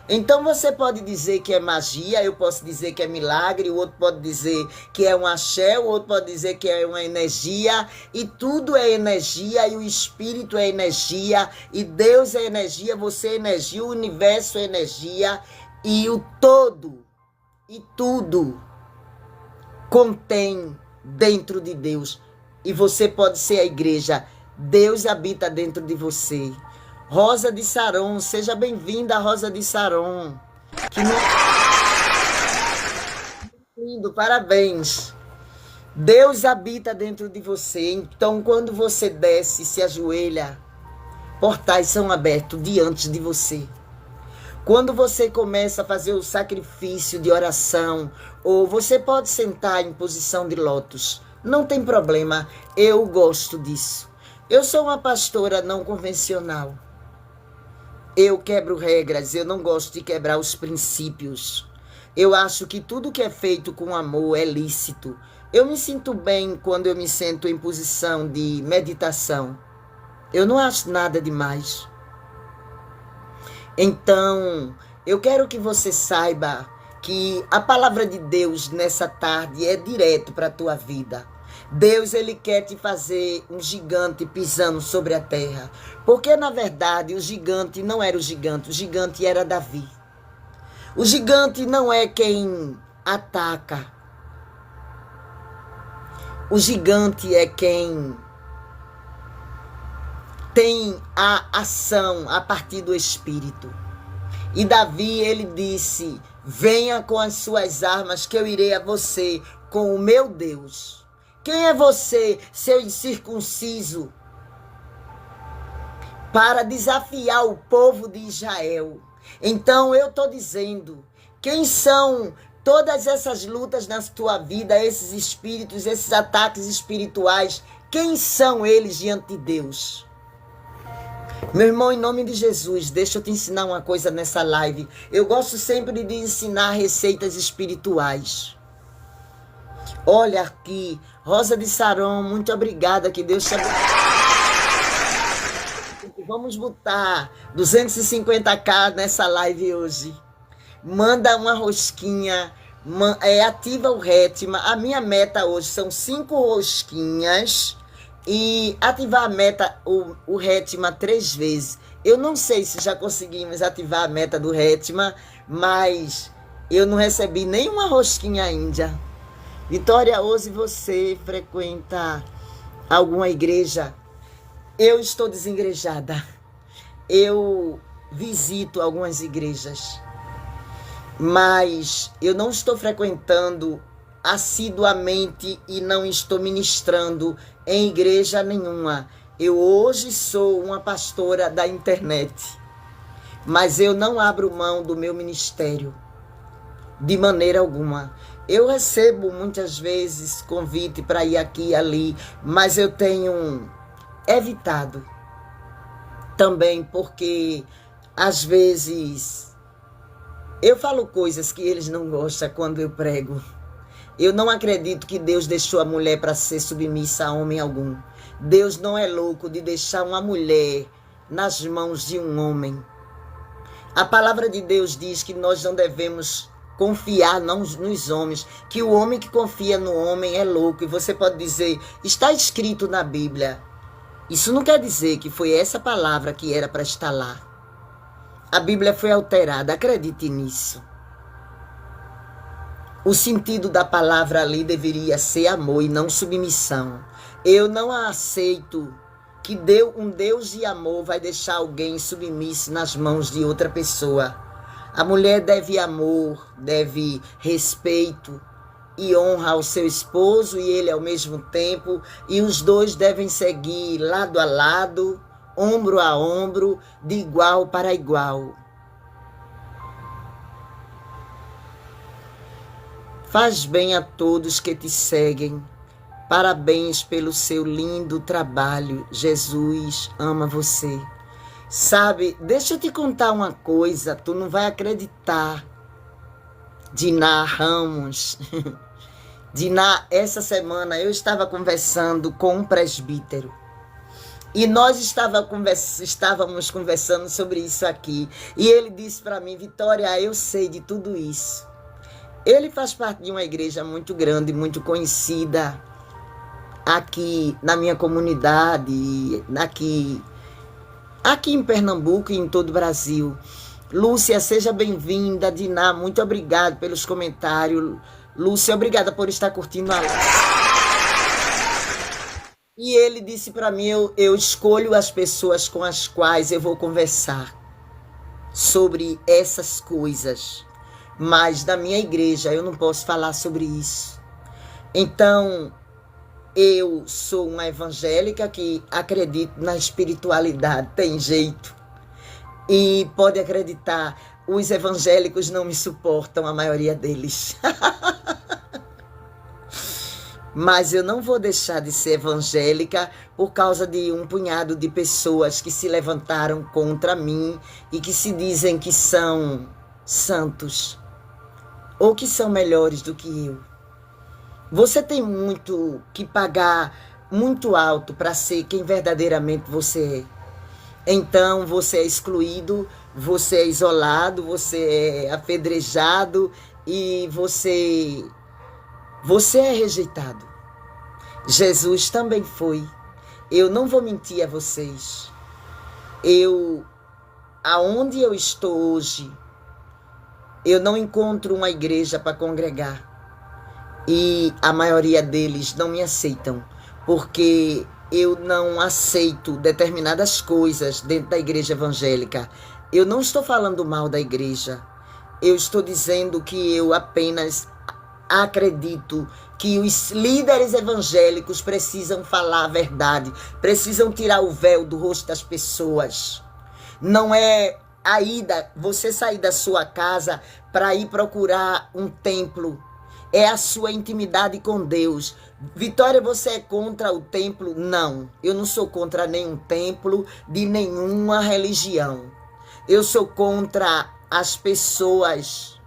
Então você pode dizer que é magia, eu posso dizer que é milagre, o outro pode dizer que é um axé, o outro pode dizer que é uma energia, e tudo é energia, e o Espírito é energia, e Deus é energia, você é energia, o universo é energia, e o todo, e tudo contém dentro de Deus. E você pode ser a igreja. Deus habita dentro de você. Rosa de Saron, seja bem-vinda, Rosa de Saron. Que lindo, parabéns. Deus habita dentro de você. Então, quando você desce e se ajoelha, portais são abertos diante de você. Quando você começa a fazer o sacrifício de oração, ou você pode sentar em posição de lótus, não tem problema, eu gosto disso. Eu sou uma pastora não convencional. Eu quebro regras, eu não gosto de quebrar os princípios. Eu acho que tudo que é feito com amor é lícito. Eu me sinto bem quando eu me sento em posição de meditação. Eu não acho nada demais. Então, eu quero que você saiba que a palavra de Deus nessa tarde é direto para a tua vida. Deus, ele quer te fazer um gigante pisando sobre a terra. Porque, na verdade, o gigante não era o gigante era Davi. O gigante não é quem ataca. O gigante é quem tem a ação a partir do Espírito. E Davi, ele disse: "Venha com as suas armas que eu irei a você com o meu Deus." Quem é você, seu incircunciso? para desafiar o povo de Israel. Então eu estou dizendo, quem são todas essas lutas na tua vida, esses espíritos, esses ataques espirituais, quem são eles diante de Deus? Meu irmão, em nome de Jesus, deixa eu te ensinar uma coisa nessa live. Eu gosto sempre de ensinar receitas espirituais. Olha aqui, Rosa de Saron, muito obrigada, que Deus te abençoe. Vamos botar 250k nessa live hoje. Manda uma rosquinha, ativa o Rétima. A minha meta hoje são 5 rosquinhas e ativar a meta, o Rétima 3 vezes. Eu não sei se já conseguimos ativar a meta do Rétima, mas eu não recebi nenhuma rosquinha ainda. Vitória, hoje você frequenta alguma igreja? Eu estou desengrejada. Eu visito algumas igrejas, mas eu não estou frequentando assiduamente e não estou ministrando em igreja nenhuma. Eu hoje sou uma pastora da internet, mas eu não abro mão do meu ministério de maneira alguma. Eu recebo muitas vezes convite para ir aqui e ali, mas eu tenho evitado também, porque às vezes eu falo coisas que eles não gostam quando eu prego. Eu não acredito que Deus deixou a mulher para ser submissa a homem algum. Deus não é louco de deixar uma mulher nas mãos de um homem. A palavra de Deus diz que nós não devemos confiar nos homens, que o homem que confia no homem é louco. E você pode dizer, está escrito na Bíblia. Isso não quer dizer que foi essa palavra que era para estar lá. A Bíblia foi alterada, acredite nisso. O sentido da palavra ali deveria ser amor e não submissão. Eu não aceito que um Deus de amor vai deixar alguém submisso nas mãos de outra pessoa. A mulher deve amor, deve respeito e honra ao seu esposo e ele ao mesmo tempo. E os dois devem seguir lado a lado, ombro a ombro, de igual para igual. Faz bem a todos que te seguem. Parabéns pelo seu lindo trabalho. Jesus ama você. Sabe, deixa eu te contar uma coisa, tu não vai acreditar. Diná Ramos. Diná, essa semana eu estava conversando com um presbítero. E nós estávamos conversando sobre isso aqui. E ele disse para mim, Vitória, eu sei de tudo isso. Ele faz parte de uma igreja muito grande, muito conhecida aqui na minha comunidade, aqui em Pernambuco e em todo o Brasil. Lúcia, seja bem-vinda. Diná, muito obrigado pelos comentários. Lúcia, obrigada por estar curtindo a live. E ele disse para mim, eu escolho as pessoas com as quais eu vou conversar sobre essas coisas. Mas na minha igreja eu não posso falar sobre isso. Então, eu sou uma evangélica que acredito na espiritualidade, tem jeito. E pode acreditar, os evangélicos não me suportam, a maioria deles. Mas eu não vou deixar de ser evangélica por causa de um punhado de pessoas que se levantaram contra mim e que se dizem que são santos ou que são melhores do que eu. Você tem muito que pagar muito alto para ser quem verdadeiramente você é. Então você é excluído, você é isolado, você é apedrejado e você é rejeitado. Jesus também foi. Eu não vou mentir a vocês. Aonde eu estou hoje, eu não encontro uma igreja para congregar. E a maioria deles não me aceitam, porque eu não aceito determinadas coisas dentro da igreja evangélica. Eu não estou falando mal da igreja. Eu estou dizendo que eu apenas acredito que os líderes evangélicos precisam falar a verdade, precisam tirar o véu do rosto das pessoas. Não é você sair da sua casa para ir procurar um templo. É a sua intimidade com Deus. Vitória, você é contra o templo? Não, eu não sou contra nenhum templo de nenhuma religião. Eu sou contra as pessoas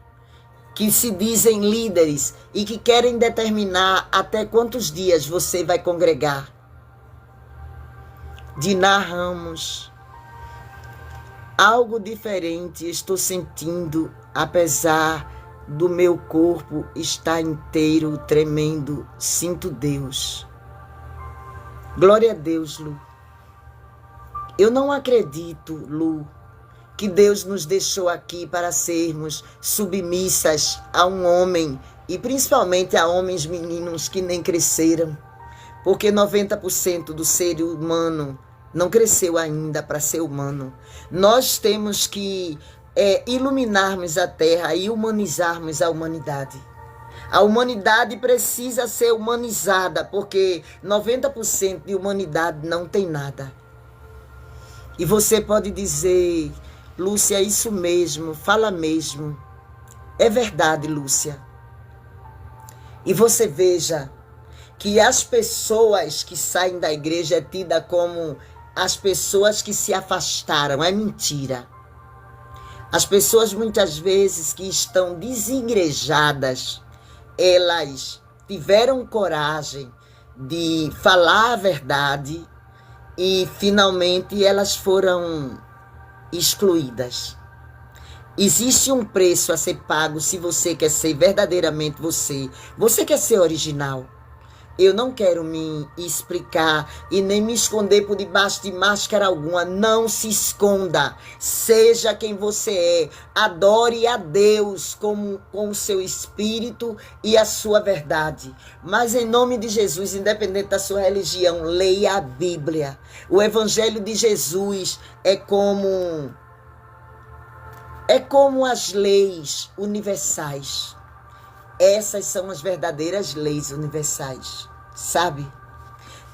que se dizem líderes e que querem determinar até quantos dias você vai congregar. Diná Ramos, algo diferente estou sentindo, apesar do meu corpo estar inteiro tremendo. Sinto Deus. Glória a Deus, Lu. Eu não acredito, Lu, que Deus nos deixou aqui para sermos submissas a um homem, e principalmente a homens meninos que nem cresceram, porque 90% do ser humano não cresceu ainda para ser humano. Nós temos que iluminarmos a terra e humanizarmos a humanidade. A humanidade precisa ser humanizada, porque 90% de humanidade não tem nada. E você pode dizer: Lúcia, é isso mesmo, fala mesmo. É verdade, Lúcia. E você veja que as pessoas que saem da igreja é tida como as pessoas que se afastaram. É mentira. As pessoas muitas vezes que estão desigrejadas, elas tiveram coragem de falar a verdade e finalmente elas foram excluídas. Existe um preço a ser pago se você quer ser verdadeiramente você. Você quer ser original. Eu não quero me explicar e nem me esconder por debaixo de máscara alguma. Não se esconda. Seja quem você é. Adore a Deus com o seu espírito e a sua verdade. Mas em nome de Jesus, independente da sua religião, leia a Bíblia. O Evangelho de Jesus é como as leis universais. Essas são as verdadeiras leis universais, sabe?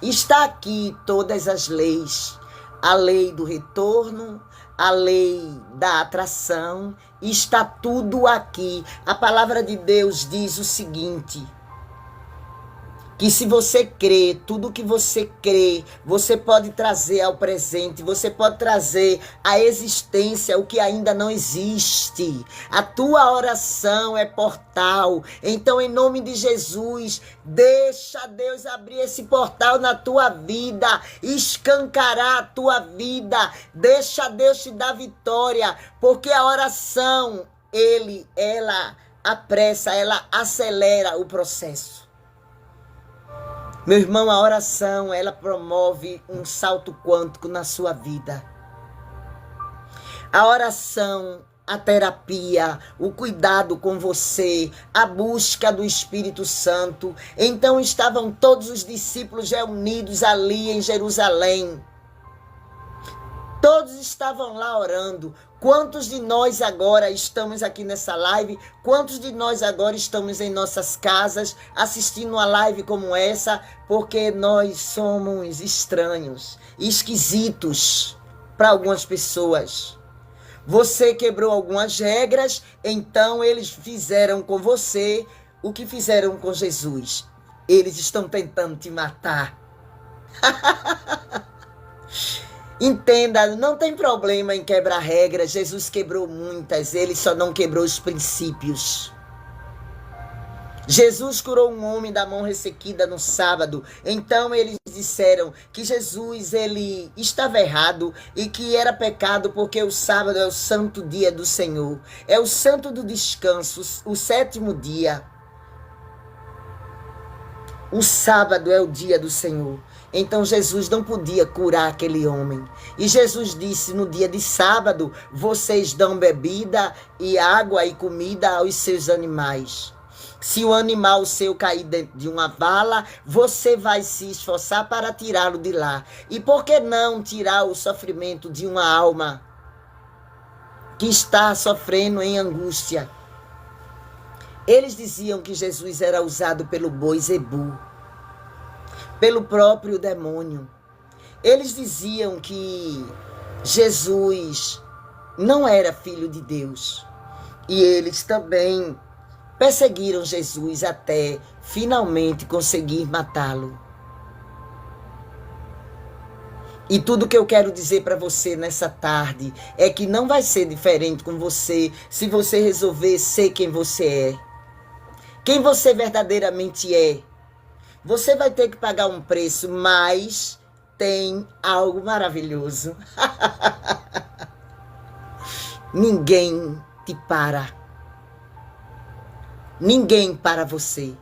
Está aqui todas as leis. A lei do retorno, a lei da atração, está tudo aqui. A palavra de Deus diz o seguinte: que se você crê, tudo que você crê, você pode trazer ao presente, você pode trazer à existência o que ainda não existe. A tua oração é portal. Então, em nome de Jesus, deixa Deus abrir esse portal na tua vida, escancarar a tua vida, deixa Deus te dar vitória, porque a oração, ela apressa, ela acelera o processo. Meu irmão, a oração, ela promove um salto quântico na sua vida. A oração, a terapia, o cuidado com você, a busca do Espírito Santo. Então estavam todos os discípulos reunidos ali em Jerusalém. Todos estavam lá orando. Quantos de nós agora estamos aqui nessa live? Quantos de nós agora estamos em nossas casas assistindo uma live como essa? Porque nós somos estranhos, esquisitos para algumas pessoas. Você quebrou algumas regras, então eles fizeram com você o que fizeram com Jesus. Eles estão tentando te matar. Entenda, não tem problema em quebrar regras. Jesus quebrou muitas, ele só não quebrou os princípios. Jesus curou um homem da mão ressequida no sábado. Então eles disseram que Jesus ele estava errado e que era pecado porque o sábado é o santo dia do Senhor. É o santo do descanso, o sétimo dia. O sábado é o dia do Senhor. Então Jesus não podia curar aquele homem. E Jesus disse: no dia de sábado, vocês dão bebida e água e comida aos seus animais. Se o animal seu cair dentro de uma vala, você vai se esforçar para tirá-lo de lá. E por que não tirar o sofrimento de uma alma que está sofrendo em angústia? Eles diziam que Jesus era usado pelo boi Zebu, pelo próprio demônio. Eles diziam que Jesus não era filho de Deus. E eles também perseguiram Jesus até finalmente conseguir matá-lo. E tudo que eu quero dizer para você nessa tarde é que não vai ser diferente com você se você resolver ser quem você é. Quem você verdadeiramente é. Você vai ter que pagar um preço, mas tem algo maravilhoso. Ninguém te para. Ninguém para você.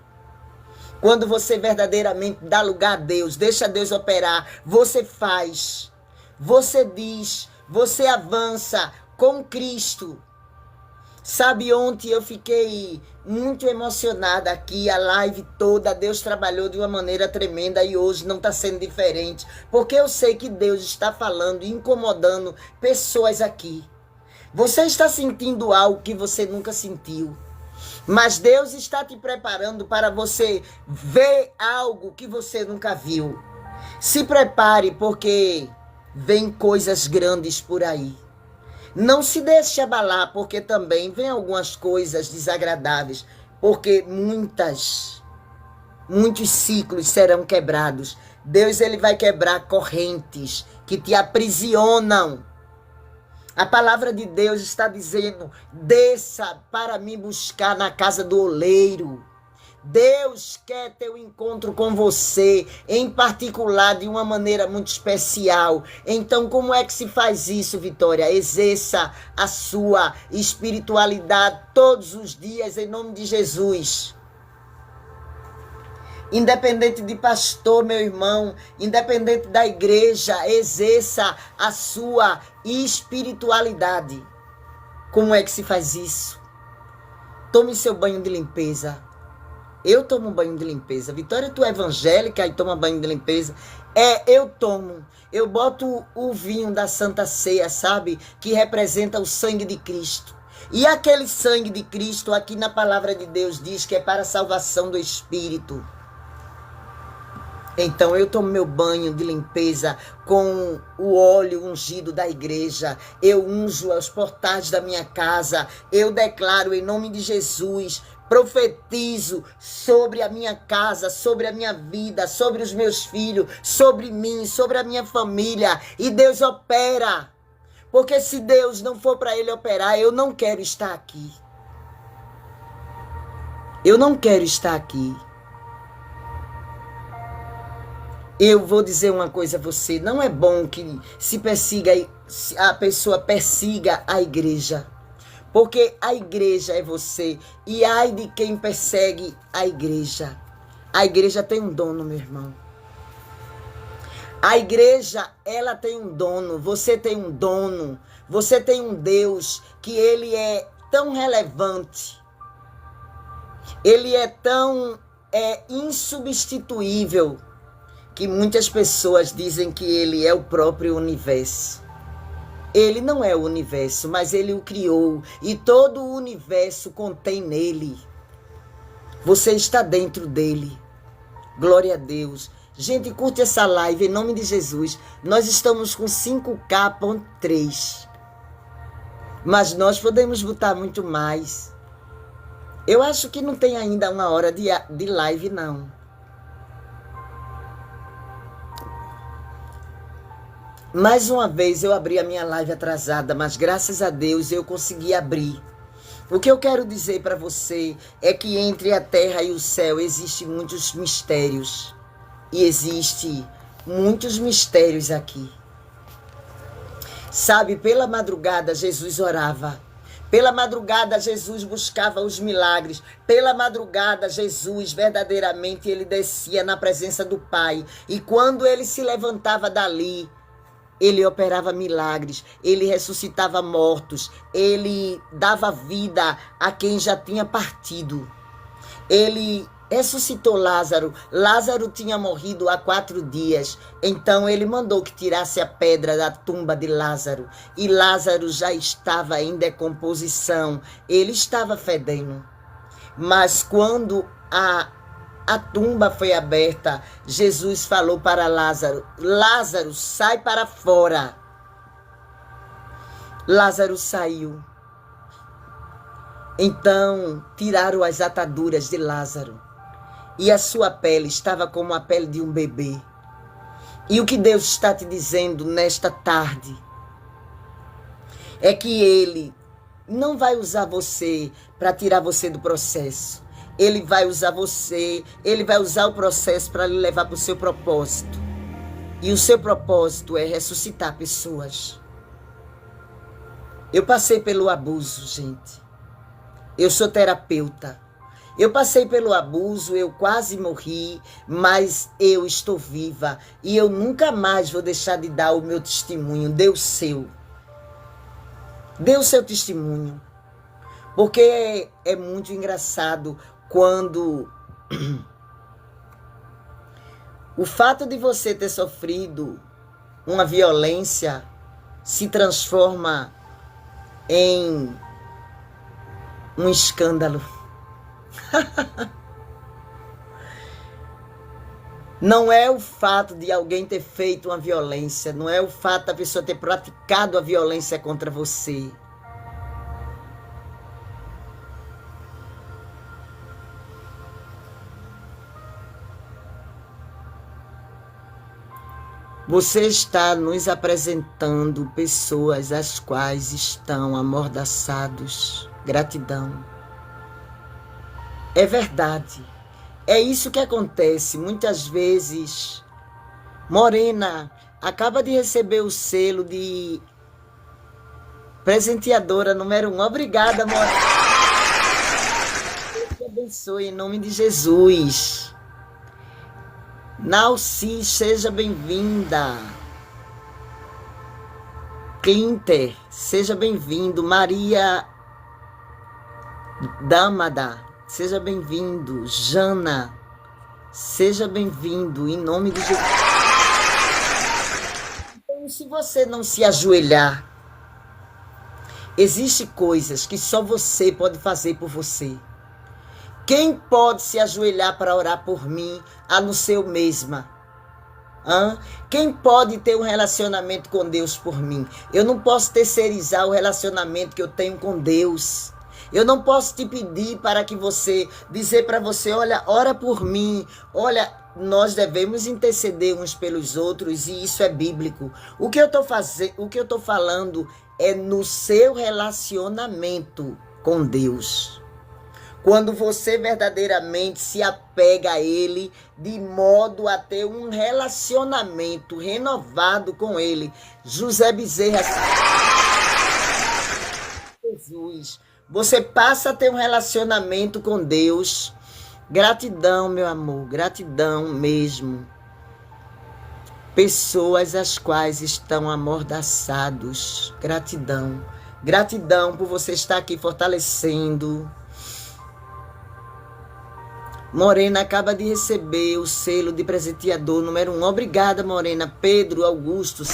Quando você verdadeiramente dá lugar a Deus, deixa Deus operar, você faz, você diz, você avança com Cristo. Sabe, ontem eu fiquei muito emocionada aqui, a live toda, Deus trabalhou de uma maneira tremenda e hoje não está sendo diferente, porque eu sei que Deus está falando e incomodando pessoas aqui. Você está sentindo algo que você nunca sentiu. Mas Deus está te preparando para você ver algo que você nunca viu. Se prepare, porque vem coisas grandes por aí. Não se deixe abalar, porque também vem algumas coisas desagradáveis. Porque muitos ciclos serão quebrados. Deus ele vai quebrar correntes que te aprisionam. A palavra de Deus está dizendo, desça para me buscar na casa do oleiro. Deus quer ter um encontro com você, em particular, de uma maneira muito especial. Então, como é que se faz isso, Vitória? Exerça a sua espiritualidade todos os dias, em nome de Jesus. Independente de pastor, meu irmão, independente da igreja, exerça a sua espiritualidade. Como é que se faz isso? Tome seu banho de limpeza. Eu tomo banho de limpeza. Vitória, tu é evangélica e toma banho de limpeza? Eu tomo. Eu boto o vinho da Santa Ceia, sabe? Que representa o sangue de Cristo. E aquele sangue de Cristo, aqui na palavra de Deus, diz que é para a salvação do espírito. Então eu tomo meu banho de limpeza com o óleo ungido da igreja. Eu unjo os portais da minha casa. Eu declaro em nome de Jesus, profetizo sobre a minha casa, sobre a minha vida, sobre os meus filhos, sobre mim, sobre a minha família. E Deus opera. Porque se Deus não for para ele operar, eu não quero estar aqui. Eu não quero estar aqui. Eu vou dizer uma coisa a você, não é bom que a pessoa persiga a igreja, porque a igreja é você, e ai de quem persegue a igreja. A igreja tem um dono, meu irmão. A igreja, ela tem um dono, você tem um dono, você tem um Deus que ele é tão relevante, ele é tão insubstituível, que muitas pessoas dizem que ele é o próprio universo. Ele não é o universo, mas ele o criou. E todo o universo contém nele. Você está dentro dele. Glória a Deus. Gente, curte essa live em nome de Jesus. Nós estamos com 5K.3. Mas nós podemos botar muito mais. Eu acho que não tem ainda 1 hora de live, não. Mais uma vez eu abri a minha live atrasada, mas graças a Deus eu consegui abrir. O que eu quero dizer para você é que entre a terra e o céu existem muitos mistérios. E existem muitos mistérios aqui. Sabe, pela madrugada Jesus orava. Pela madrugada Jesus buscava os milagres. Pela madrugada Jesus verdadeiramente ele descia na presença do Pai. E quando ele se levantava dali, ele operava milagres, ele ressuscitava mortos, ele dava vida a quem já tinha partido. Ele ressuscitou Lázaro. Lázaro tinha morrido há 4 dias. Então ele mandou que tirasse a pedra da tumba de Lázaro. E Lázaro já estava em decomposição. Ele estava fedendo. Mas quando a tumba foi aberta, Jesus falou para Lázaro: Lázaro, sai para fora. Lázaro saiu. Então tiraram as ataduras de Lázaro e a sua pele estava como a pele de um bebê. E o que Deus está te dizendo nesta tarde é que Ele não vai usar você para tirar você do processo. Ele vai usar você, Ele vai usar o processo para lhe levar para o seu propósito. E o seu propósito é ressuscitar pessoas. Eu passei pelo abuso, gente. Eu sou terapeuta. Eu passei pelo abuso, eu quase morri, mas eu estou viva. E eu nunca mais vou deixar de dar o meu testemunho. Dê o seu. Dê o seu testemunho. Porque é muito engraçado quando o fato de você ter sofrido uma violência se transforma em um escândalo. Não é o fato de alguém ter feito uma violência, não é o fato da pessoa ter praticado a violência contra você. Você está nos apresentando pessoas as quais estão amordaçados. Gratidão. É verdade. É isso que acontece. Muitas vezes, Morena acaba de receber o selo de presenteadora número 1. Obrigada, Morena. Deus te abençoe em nome de Jesus. Nalci, seja bem-vinda. Clinter, seja bem-vindo. Maria Damada, seja bem-vindo. Jana, seja bem-vindo, em nome de Jesus. Então, se você não se ajoelhar, existem coisas que só você pode fazer por você. Quem pode se ajoelhar para orar por mim, a não ser eu mesma? Quem pode ter um relacionamento com Deus por mim? Eu não posso terceirizar o relacionamento que eu tenho com Deus. Eu não posso te pedir para que você, dizer para você, olha, ora por mim, olha, nós devemos interceder uns pelos outros e isso é bíblico. O que eu estou falando é no seu relacionamento com Deus. Quando você verdadeiramente se apega a Ele, de modo a ter um relacionamento renovado com Ele. José Bezerra, Jesus, você passa a ter um relacionamento com Deus. Gratidão, meu amor, gratidão mesmo. Pessoas as quais estão amordaçados. Gratidão. Gratidão por você estar aqui fortalecendo. Morena acaba de receber o selo de presenteador número 1. Obrigada, Morena. Pedro, Augusto.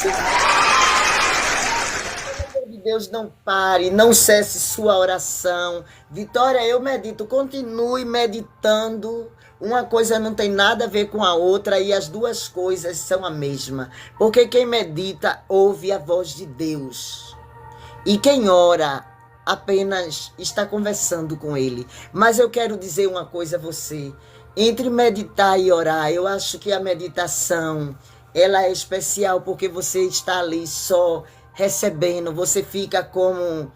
Deus, não pare, não cesse sua oração. Vitória, eu medito. Continue meditando. Uma coisa não tem nada a ver com a outra e as duas coisas são a mesma. Porque quem medita ouve a voz de Deus. E quem ora apenas está conversando com Ele. Mas eu quero dizer uma coisa a você. Entre meditar e orar, eu acho que a meditação, ela é especial porque você está ali só recebendo. Você fica como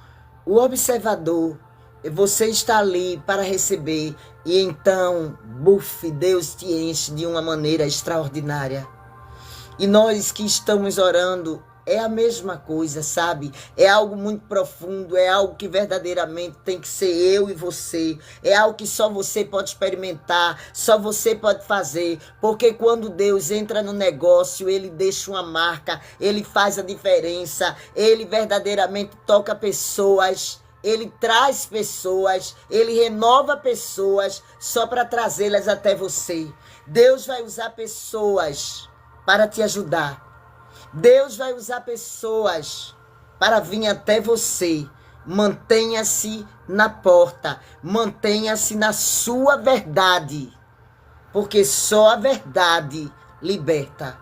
o observador. Você está ali para receber. E então, Deus te enche de uma maneira extraordinária. E nós que estamos orando, é a mesma coisa, sabe? É algo muito profundo, é algo que verdadeiramente tem que ser eu e você. É algo que só você pode experimentar, só você pode fazer. Porque quando Deus entra no negócio, Ele deixa uma marca, Ele faz a diferença, Ele verdadeiramente toca pessoas, Ele traz pessoas, Ele renova pessoas só para trazê-las até você. Deus vai usar pessoas para te ajudar. Deus vai usar pessoas para vir até você, Mantenha-se na porta, mantenha-se na sua verdade, porque só a verdade liberta.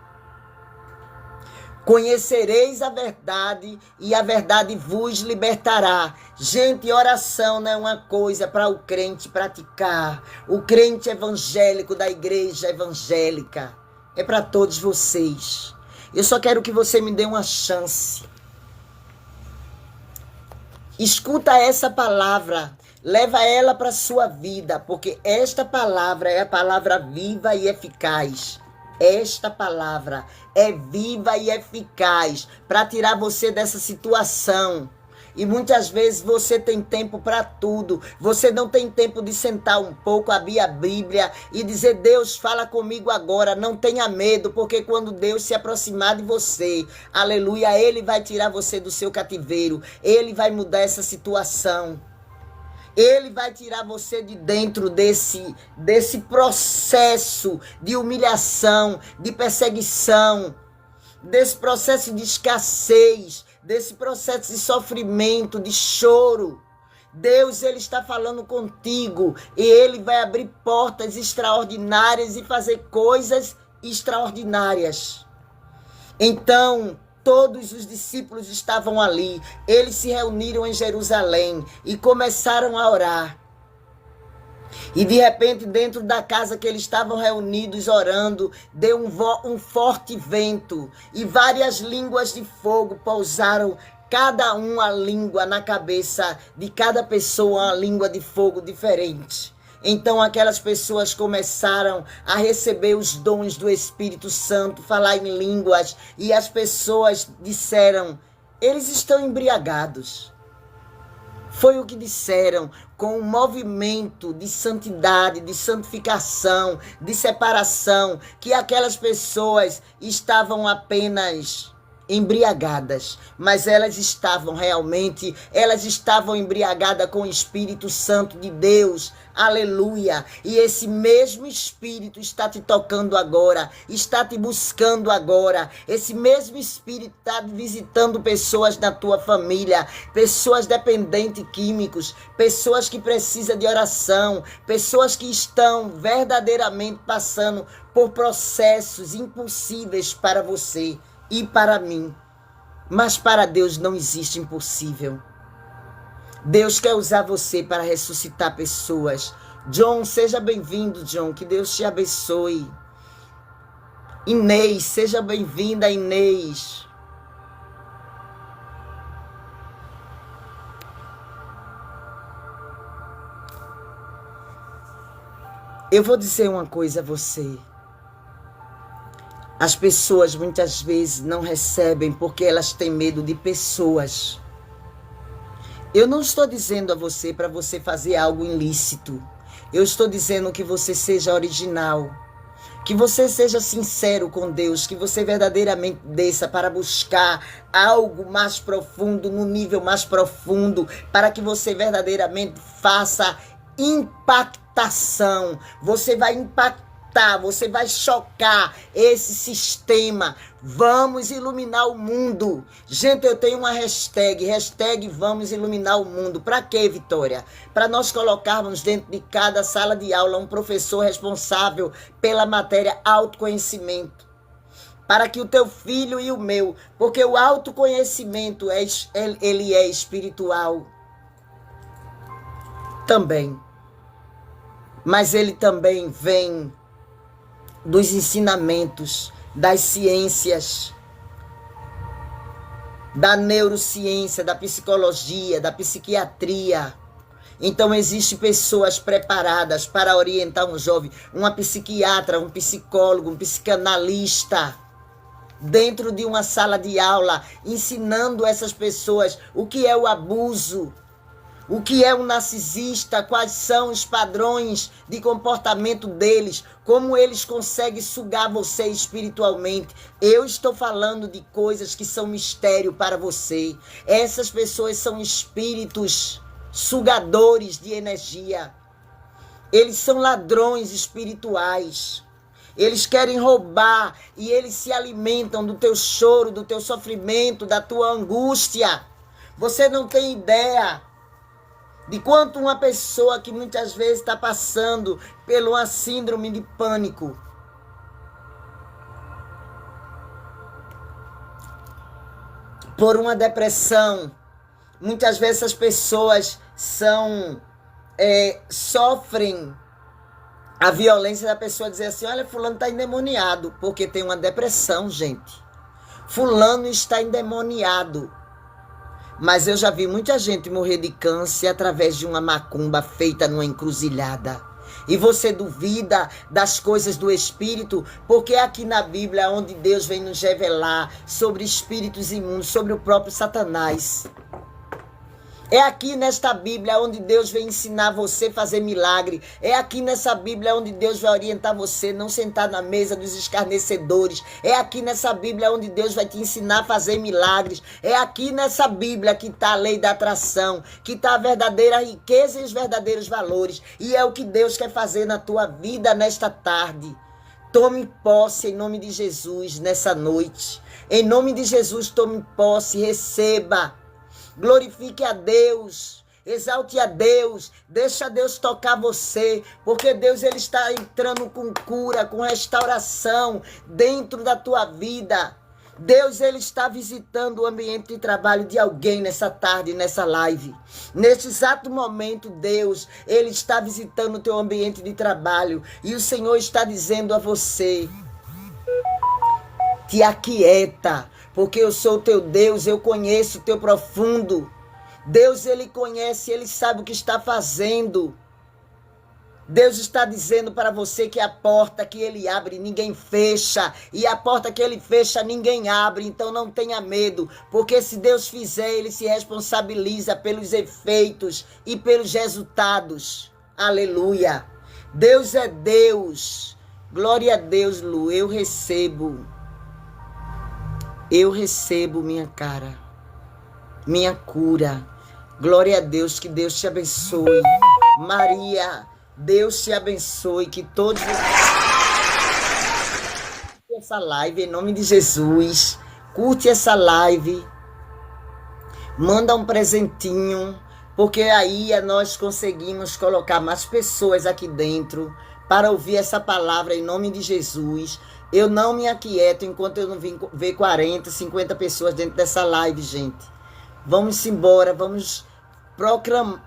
Conhecereis a verdade e a verdade vos libertará. Gente, oração não é uma coisa para o crente praticar. O crente evangélico da igreja evangélica é para todos vocês. Eu só quero que você me dê uma chance. Escuta essa palavra, leva ela para a sua vida, porque esta palavra é a palavra viva e eficaz. Esta palavra é viva e eficaz para tirar você dessa situação. E muitas vezes você tem tempo para tudo. Você não tem tempo de sentar um pouco, abrir a Bíblia e dizer: Deus, fala comigo agora. Não tenha medo, porque quando Deus se aproximar de você, aleluia, Ele vai tirar você do seu cativeiro. Ele vai mudar essa situação. Ele vai tirar você de dentro desse processo de humilhação, de perseguição, desse processo de escassez, desse processo de sofrimento, de choro. Deus, Ele está falando contigo e Ele vai abrir portas extraordinárias e fazer coisas extraordinárias. Então, todos os discípulos estavam ali. Eles se reuniram em Jerusalém e começaram a orar. E de repente, dentro da casa que eles estavam reunidos orando, deu um forte vento e várias línguas de fogo pousaram, cada uma língua na cabeça de cada pessoa, uma língua de fogo diferente. Então aquelas pessoas começaram a receber os dons do Espírito Santo, falar em línguas, e as pessoas disseram: eles estão embriagados. Foi o que disseram, com um movimento de santidade, de santificação, de separação, que aquelas pessoas estavam apenas embriagadas, mas elas estavam embriagadas com o Espírito Santo de Deus, aleluia, e esse mesmo Espírito está te tocando agora, está te buscando agora, esse mesmo Espírito está visitando pessoas na tua família, pessoas dependentes químicos, pessoas que precisam de oração, pessoas que estão verdadeiramente passando por processos impossíveis para você e para mim. Mas para Deus não existe impossível. Deus quer usar você para ressuscitar pessoas. John, seja bem-vindo, John. Que Deus te abençoe. Inês, seja bem-vinda, Inês. Eu vou dizer uma coisa a você. As pessoas muitas vezes não recebem porque elas têm medo de pessoas. Eu não estou dizendo a você para você fazer algo ilícito. Eu estou dizendo que você seja original. Que você seja sincero com Deus. Que você verdadeiramente desça para buscar algo mais profundo, no nível mais profundo. Para que você verdadeiramente faça impactação. Você vai impactar. Você vai chocar esse sistema. Vamos iluminar o mundo. Gente, eu tenho uma hashtag vamos iluminar o mundo. Para quê, Vitória? Para nós colocarmos dentro de cada sala de aula um professor responsável pela matéria autoconhecimento. Para que o teu filho e o meu, porque o autoconhecimento ele é espiritual também. Mas ele também vem dos ensinamentos, das ciências, da neurociência, da psicologia, da psiquiatria. Então existem pessoas preparadas para orientar um jovem, uma psiquiatra, um psicólogo, um psicanalista, dentro de uma sala de aula, ensinando essas pessoas o que é o abuso, o que é um narcisista, quais são os padrões de comportamento deles, como eles conseguem sugar você espiritualmente. Eu estou falando de coisas que são mistério para você. Essas pessoas são espíritos sugadores de energia. Eles são ladrões espirituais. Eles querem roubar e eles se alimentam do teu choro, do teu sofrimento, da tua angústia. Você não tem ideia De quanto uma pessoa que muitas vezes está passando por uma síndrome de pânico, por uma depressão, muitas vezes essas pessoas sofrem a violência da pessoa dizer assim, olha, fulano está endemoniado, porque tem uma depressão, gente. Fulano está endemoniado. Mas eu já vi muita gente morrer de câncer através de uma macumba feita numa encruzilhada. E você duvida das coisas do Espírito, porque é aqui na Bíblia onde Deus vem nos revelar sobre espíritos imundos, sobre o próprio Satanás. É aqui nesta Bíblia onde Deus vem ensinar você a fazer milagre. É aqui nessa Bíblia onde Deus vai orientar você a não sentar na mesa dos escarnecedores. É aqui nessa Bíblia onde Deus vai te ensinar a fazer milagres. É aqui nessa Bíblia que está a lei da atração, que está a verdadeira riqueza e os verdadeiros valores. E é o que Deus quer fazer na tua vida nesta tarde. Tome posse em nome de Jesus nessa noite. Em nome de Jesus, tome posse, receba. Glorifique a Deus, exalte a Deus, deixa Deus tocar você, porque Deus ele está entrando com cura, com restauração dentro da tua vida. Deus ele está visitando o ambiente de trabalho de alguém nessa tarde, nessa live. Nesse exato momento, Deus ele está visitando o teu ambiente de trabalho e o Senhor está dizendo a você, te aquieta, porque eu sou o teu Deus, eu conheço o teu profundo. Deus, ele conhece, ele sabe o que está fazendo. Deus está dizendo para você que a porta que ele abre, ninguém fecha. E a porta que ele fecha, ninguém abre. Então não tenha medo, porque se Deus fizer, ele se responsabiliza pelos efeitos e pelos resultados. Aleluia. Deus é Deus. Glória a Deus, Lu, eu recebo. Eu recebo, minha cara, minha cura. Glória a Deus, que Deus te abençoe. Maria, Deus te abençoe, que todos essa live em nome de Jesus. Curte essa live. Manda um presentinho, porque aí nós conseguimos colocar mais pessoas aqui dentro para ouvir essa palavra em nome de Jesus. Eu não me aquieto enquanto eu não vim ver 40, 50 pessoas dentro dessa live, gente. Vamos embora, vamos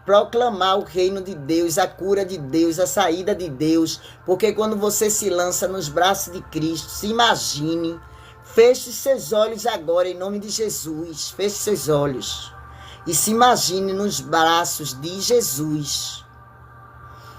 proclamar o reino de Deus, a cura de Deus, a saída de Deus. Porque quando você se lança nos braços de Cristo, se imagine, feche seus olhos agora em nome de Jesus. Feche seus olhos e se imagine nos braços de Jesus.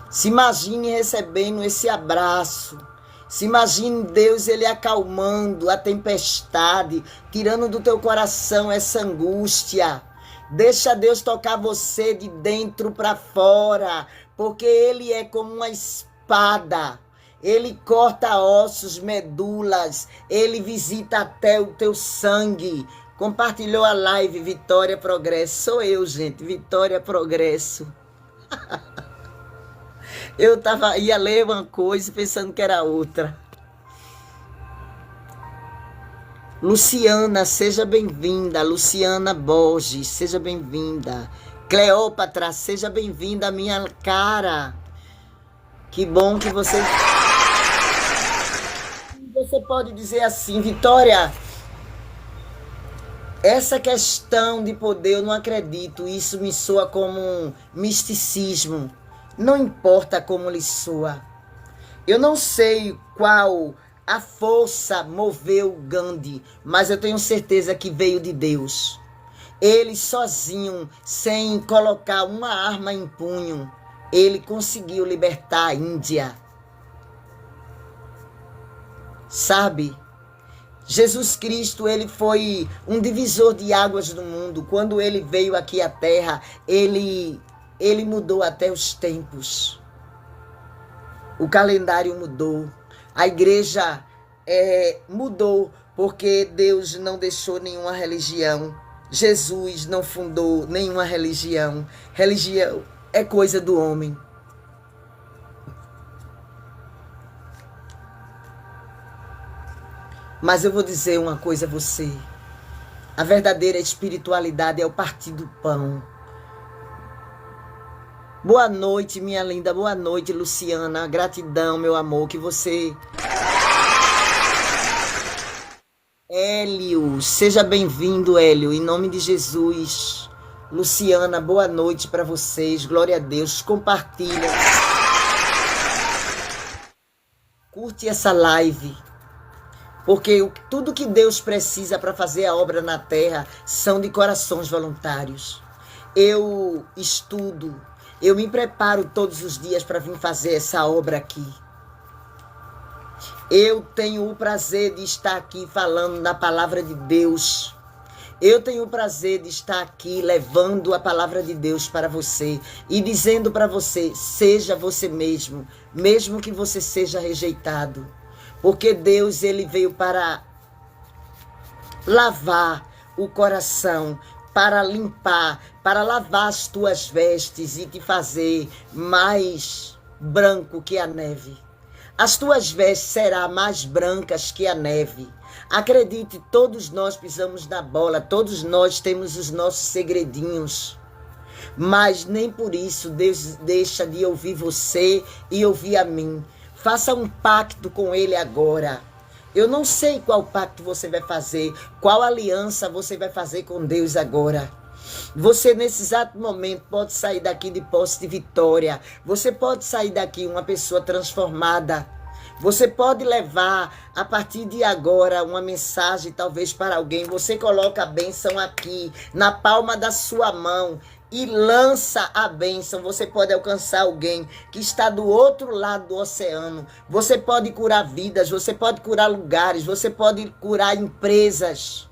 Se imagine recebendo esse abraço. Se imagine Deus, ele acalmando a tempestade, tirando do teu coração essa angústia. Deixa Deus tocar você de dentro para fora, porque ele é como uma espada. Ele corta ossos, medulas, ele visita até o teu sangue. Compartilhou a live Vitória Progresso. Sou eu, gente, Vitória Progresso. Ia ler uma coisa pensando que era outra. Luciana, seja bem-vinda. Luciana Borges, seja bem-vinda. Cleópatra, seja bem-vinda, minha cara. Que bom que você... Você pode dizer assim, Vitória, essa questão de poder eu não acredito. Isso me soa como um misticismo. Não importa como lhe soa. Eu não sei qual a força moveu Gandhi, mas eu tenho certeza que veio de Deus. Ele sozinho, sem colocar uma arma em punho, ele conseguiu libertar a Índia. Sabe? Jesus Cristo, ele foi um divisor de águas do mundo. Quando ele veio aqui à Terra, ele mudou até os tempos. O calendário mudou. A igreja mudou, porque Deus não deixou nenhuma religião. Jesus não fundou nenhuma religião. Religião é coisa do homem. Mas eu vou dizer uma coisa a você. A verdadeira espiritualidade é o partir do pão. Boa noite, minha linda. Boa noite, Luciana. Gratidão, meu amor, que você... Hélio, seja bem-vindo, Hélio, em nome de Jesus. Luciana, boa noite para vocês. Glória a Deus. Compartilha. Curte essa live. Porque tudo que Deus precisa para fazer a obra na terra são de corações voluntários. Eu estudo, eu me preparo todos os dias para vir fazer essa obra aqui. Eu tenho o prazer de estar aqui falando da palavra de Deus. Eu tenho o prazer de estar aqui levando a palavra de Deus para você e dizendo para você, seja você mesmo, mesmo que você seja rejeitado. Porque Deus, ele veio para lavar o coração, para limpar, para lavar as tuas vestes e te fazer mais branco que a neve. As tuas vestes serão mais brancas que a neve. Acredite, todos nós pisamos na bola, todos nós temos os nossos segredinhos. Mas nem por isso Deus deixa de ouvir você e ouvir a mim. Faça um pacto com Ele agora. Eu não sei qual pacto você vai fazer, qual aliança você vai fazer com Deus agora. Você, nesse exato momento, pode sair daqui de posse de vitória. Você pode sair daqui uma pessoa transformada. Você pode levar, a partir de agora, uma mensagem, talvez, para alguém. Você coloca a bênção aqui, na palma da sua mão, e lança a bênção. Você pode alcançar alguém que está do outro lado do oceano. Você pode curar vidas, você pode curar lugares, você pode curar empresas.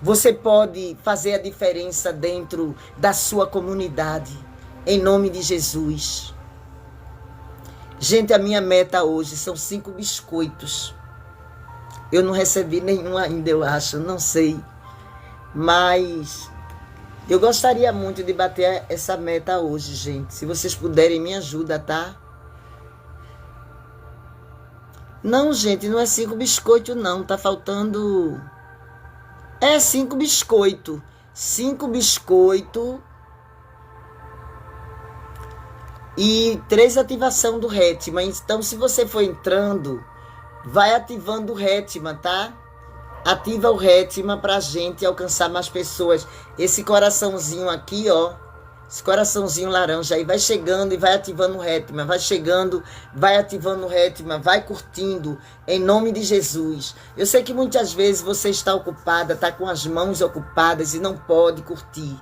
Você pode fazer a diferença dentro da sua comunidade, em nome de Jesus. Gente, a minha meta hoje são 5 biscoitos. Eu não recebi nenhum ainda, eu acho, não sei. Mas eu gostaria muito de bater essa meta hoje, gente. Se vocês puderem, me ajuda, tá? Não, gente, não é 5 biscoitos, não. Tá faltando... 5 biscoitos. 5 biscoitos. E 3 ativação do Hetman. Então, se você for entrando, vai ativando o Hetman, tá? Ativa o Hetman pra gente alcançar mais pessoas. Esse coraçãozinho aqui, ó. Esse coraçãozinho laranja aí vai chegando e vai ativando o Hetman. Vai chegando, vai ativando o Hetman. Vai curtindo, em nome de Jesus. Eu sei que muitas vezes você está ocupada, está com as mãos ocupadas e não pode curtir.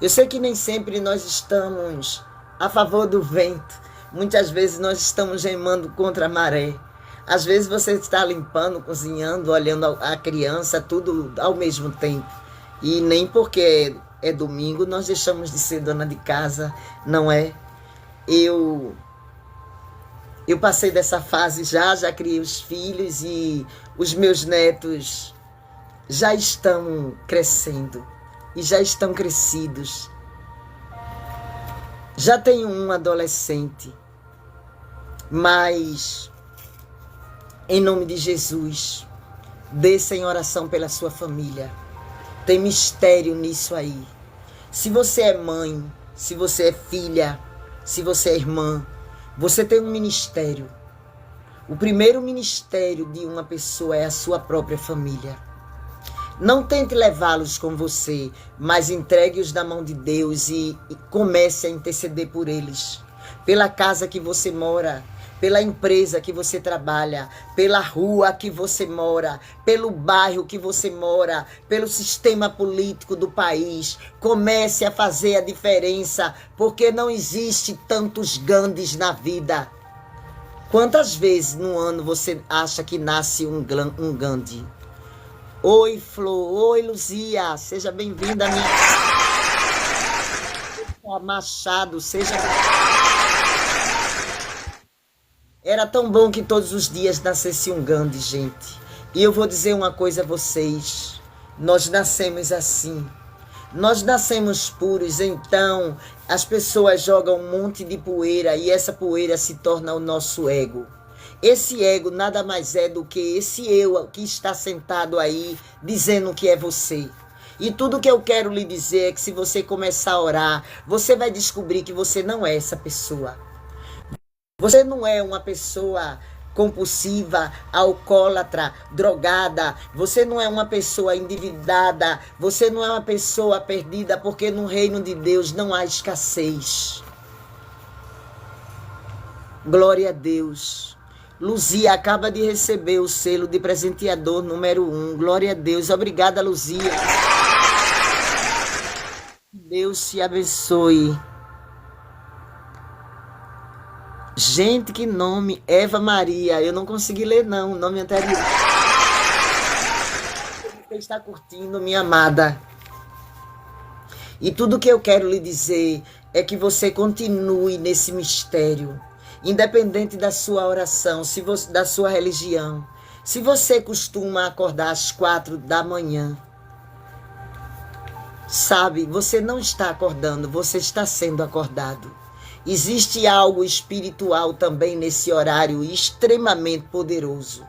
Eu sei que nem sempre nós estamos a favor do vento. Muitas vezes nós estamos remando contra a maré. Às vezes você está limpando, cozinhando, olhando a criança, tudo ao mesmo tempo. E nem porque é domingo nós deixamos de ser dona de casa, não é? Eu passei dessa fase já criei os filhos e os meus netos já estão crescendo e já estão crescidos. Já tenho um adolescente, mas em nome de Jesus, desça em oração pela sua família. Tem mistério nisso aí. Se você é mãe, se você é filha, se você é irmã, você tem um ministério. O primeiro ministério de uma pessoa é a sua própria família. Não tente levá-los com você, mas entregue-os na mão de Deus e comece a interceder por eles. Pela casa que você mora, pela empresa que você trabalha, pela rua que você mora, pelo bairro que você mora, pelo sistema político do país. Comece a fazer a diferença, porque não existe tantos Gandhis na vida. Quantas vezes no ano você acha que nasce um Gandhi? Oi, Flor. Oi, Luzia. Seja bem-vinda, minha... Machado, seja... Era tão bom que todos os dias nascesse um Gandhi, gente. E eu vou dizer uma coisa a vocês. Nós nascemos assim. Nós nascemos puros, então as pessoas jogam um monte de poeira e essa poeira se torna o nosso ego. Esse ego nada mais é do que esse eu que está sentado aí dizendo que é você. E tudo que eu quero lhe dizer é que se você começar a orar, você vai descobrir que você não é essa pessoa. Você não é uma pessoa compulsiva, alcoólatra, drogada. Você não é uma pessoa endividada. Você não é uma pessoa perdida, porque no reino de Deus não há escassez. Glória a Deus. Luzia acaba de receber o selo de presenteador número 1. Glória a Deus. Obrigada, Luzia. Deus te abençoe. Gente, que nome. Eva Maria. Eu não consegui ler, não. O nome anterior. Você está curtindo, minha amada. E tudo que eu quero lhe dizer é que você continue nesse mistério. Independente da sua oração, da sua religião. Se você costuma acordar às 4 da manhã, sabe, você não está acordando, você está sendo acordado. Existe algo espiritual também nesse horário extremamente poderoso.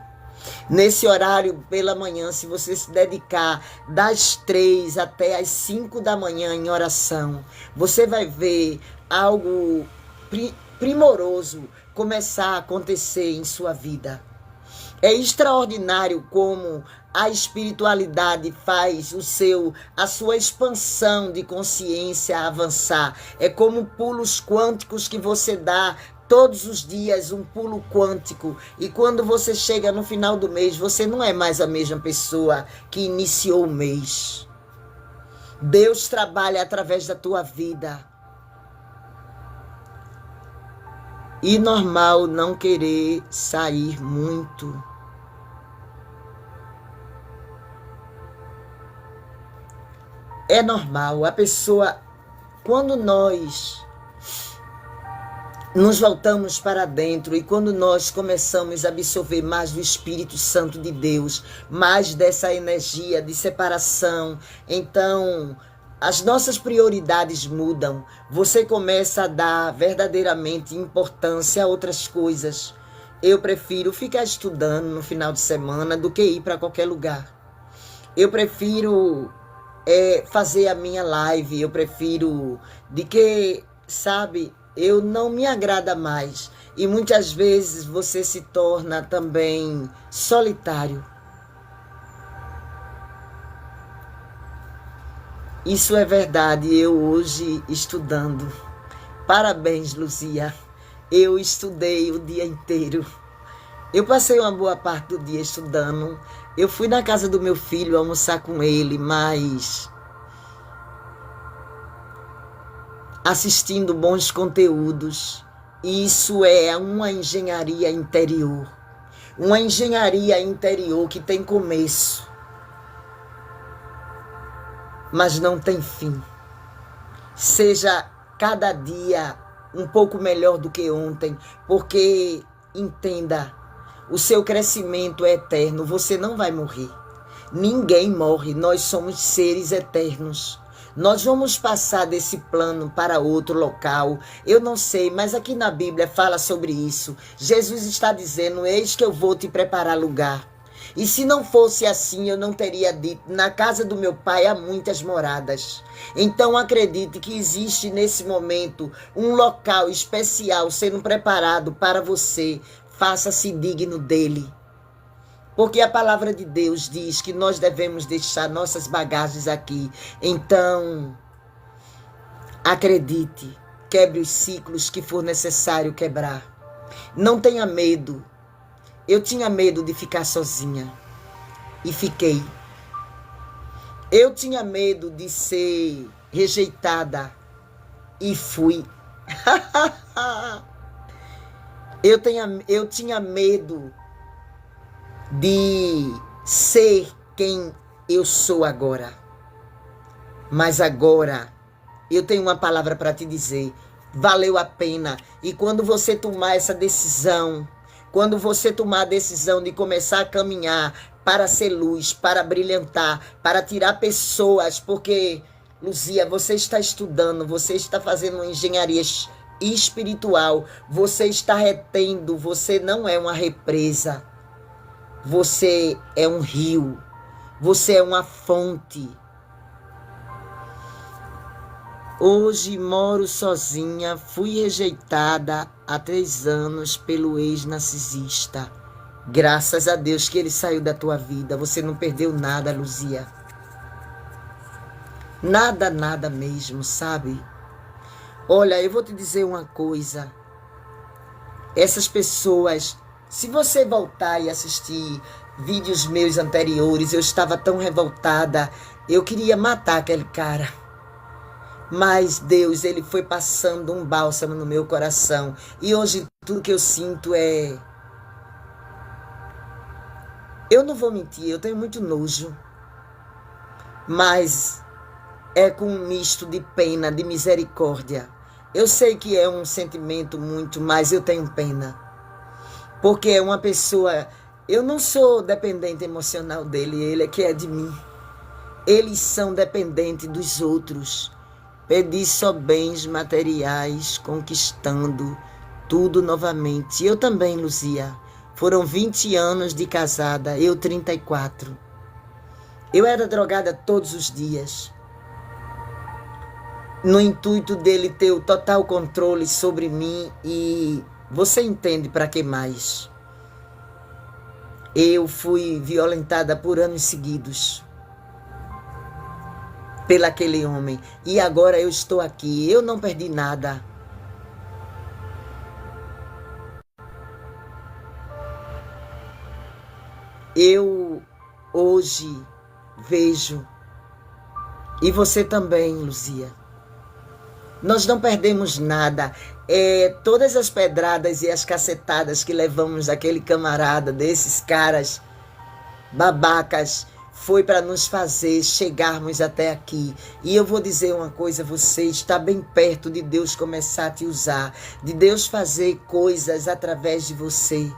Nesse horário pela manhã, se você se dedicar das 3 até as 5 da manhã em oração, você vai ver algo primoroso começar a acontecer em sua vida. É extraordinário como a espiritualidade faz a sua expansão de consciência avançar. É como pulos quânticos que você dá todos os dias, um pulo quântico. E quando você chega no final do mês, você não é mais a mesma pessoa que iniciou o mês. Deus trabalha através da tua vida. E normal não querer sair muito. É normal. A pessoa, quando nós nos voltamos para dentro e quando nós começamos a absorver mais do Espírito Santo de Deus, mais dessa energia de separação, então as nossas prioridades mudam. Você começa a dar verdadeiramente importância a outras coisas. Eu prefiro ficar estudando no final de semana do que ir para qualquer lugar. Eu prefiro fazer a minha live. Eu prefiro eu não me agrada mais. E muitas vezes você se torna também solitário. Isso é verdade, eu hoje estudando. Parabéns, Luzia. Eu estudei o dia inteiro. Eu passei uma boa parte do dia estudando. Eu fui na casa do meu filho almoçar com ele, mas assistindo bons conteúdos. Isso é uma engenharia interior. Uma engenharia interior que tem começo, mas não tem fim. Seja cada dia um pouco melhor do que ontem, porque entenda, o seu crescimento é eterno, você não vai morrer. Ninguém morre, nós somos seres eternos. Nós vamos passar desse plano para outro local. Eu não sei, mas aqui na Bíblia fala sobre isso. Jesus está dizendo, eis que eu vou te preparar lugar. E se não fosse assim, eu não teria dito, na casa do meu pai há muitas moradas. Então acredite que existe nesse momento um local especial sendo preparado para você. Faça-se digno dele. Porque a palavra de Deus diz que nós devemos deixar nossas bagagens aqui. Então, acredite, quebre os ciclos que for necessário quebrar. Não tenha medo. Eu tinha medo de ficar sozinha e fiquei. Eu tinha medo de ser rejeitada e fui. Eu tinha medo de ser quem eu sou agora. Mas agora eu tenho uma palavra para te dizer. Valeu a pena. E quando você tomar essa decisão, quando você tomar a decisão de começar a caminhar para ser luz, para brilhantar, para tirar pessoas, porque, Luzia, você está estudando, você está fazendo uma engenharia espiritual, você está retendo, você não é uma represa, você é um rio, você é uma fonte. Hoje moro sozinha, fui rejeitada há 3 anos pelo ex-narcisista. Graças a Deus que ele saiu da tua vida. Você não perdeu nada, Luzia. Nada, nada mesmo, sabe? Olha, eu vou te dizer uma coisa. Essas pessoas, se você voltar e assistir vídeos meus anteriores, eu estava tão revoltada. Eu queria matar aquele cara. Mas Deus, ele foi passando um bálsamo no meu coração. E hoje tudo que eu sinto é... Eu não vou mentir, eu tenho muito nojo. Mas é com um misto de pena, de misericórdia. Eu sei que é um sentimento muito, mas eu tenho pena. Porque é uma pessoa... Eu não sou dependente emocional dele, ele é que é de mim. Eles são dependentes dos outros. Pedi só bens materiais, conquistando tudo novamente. Eu também, Luzia. Foram 20 anos de casada, eu 34. Eu era drogada todos os dias. No intuito dele ter o total controle sobre mim e você entende para que mais? Eu fui violentada por anos seguidos. Pelaquele homem. E agora eu estou aqui. Eu não perdi nada. Eu hoje vejo, e você também, Luzia, nós não perdemos nada. Todas as pedradas e as cacetadas que levamos daquele camarada, desses caras babacas, foi para nos fazer chegarmos até aqui. E eu vou dizer uma coisa, você está bem perto de Deus começar a te usar, de Deus fazer coisas através de você.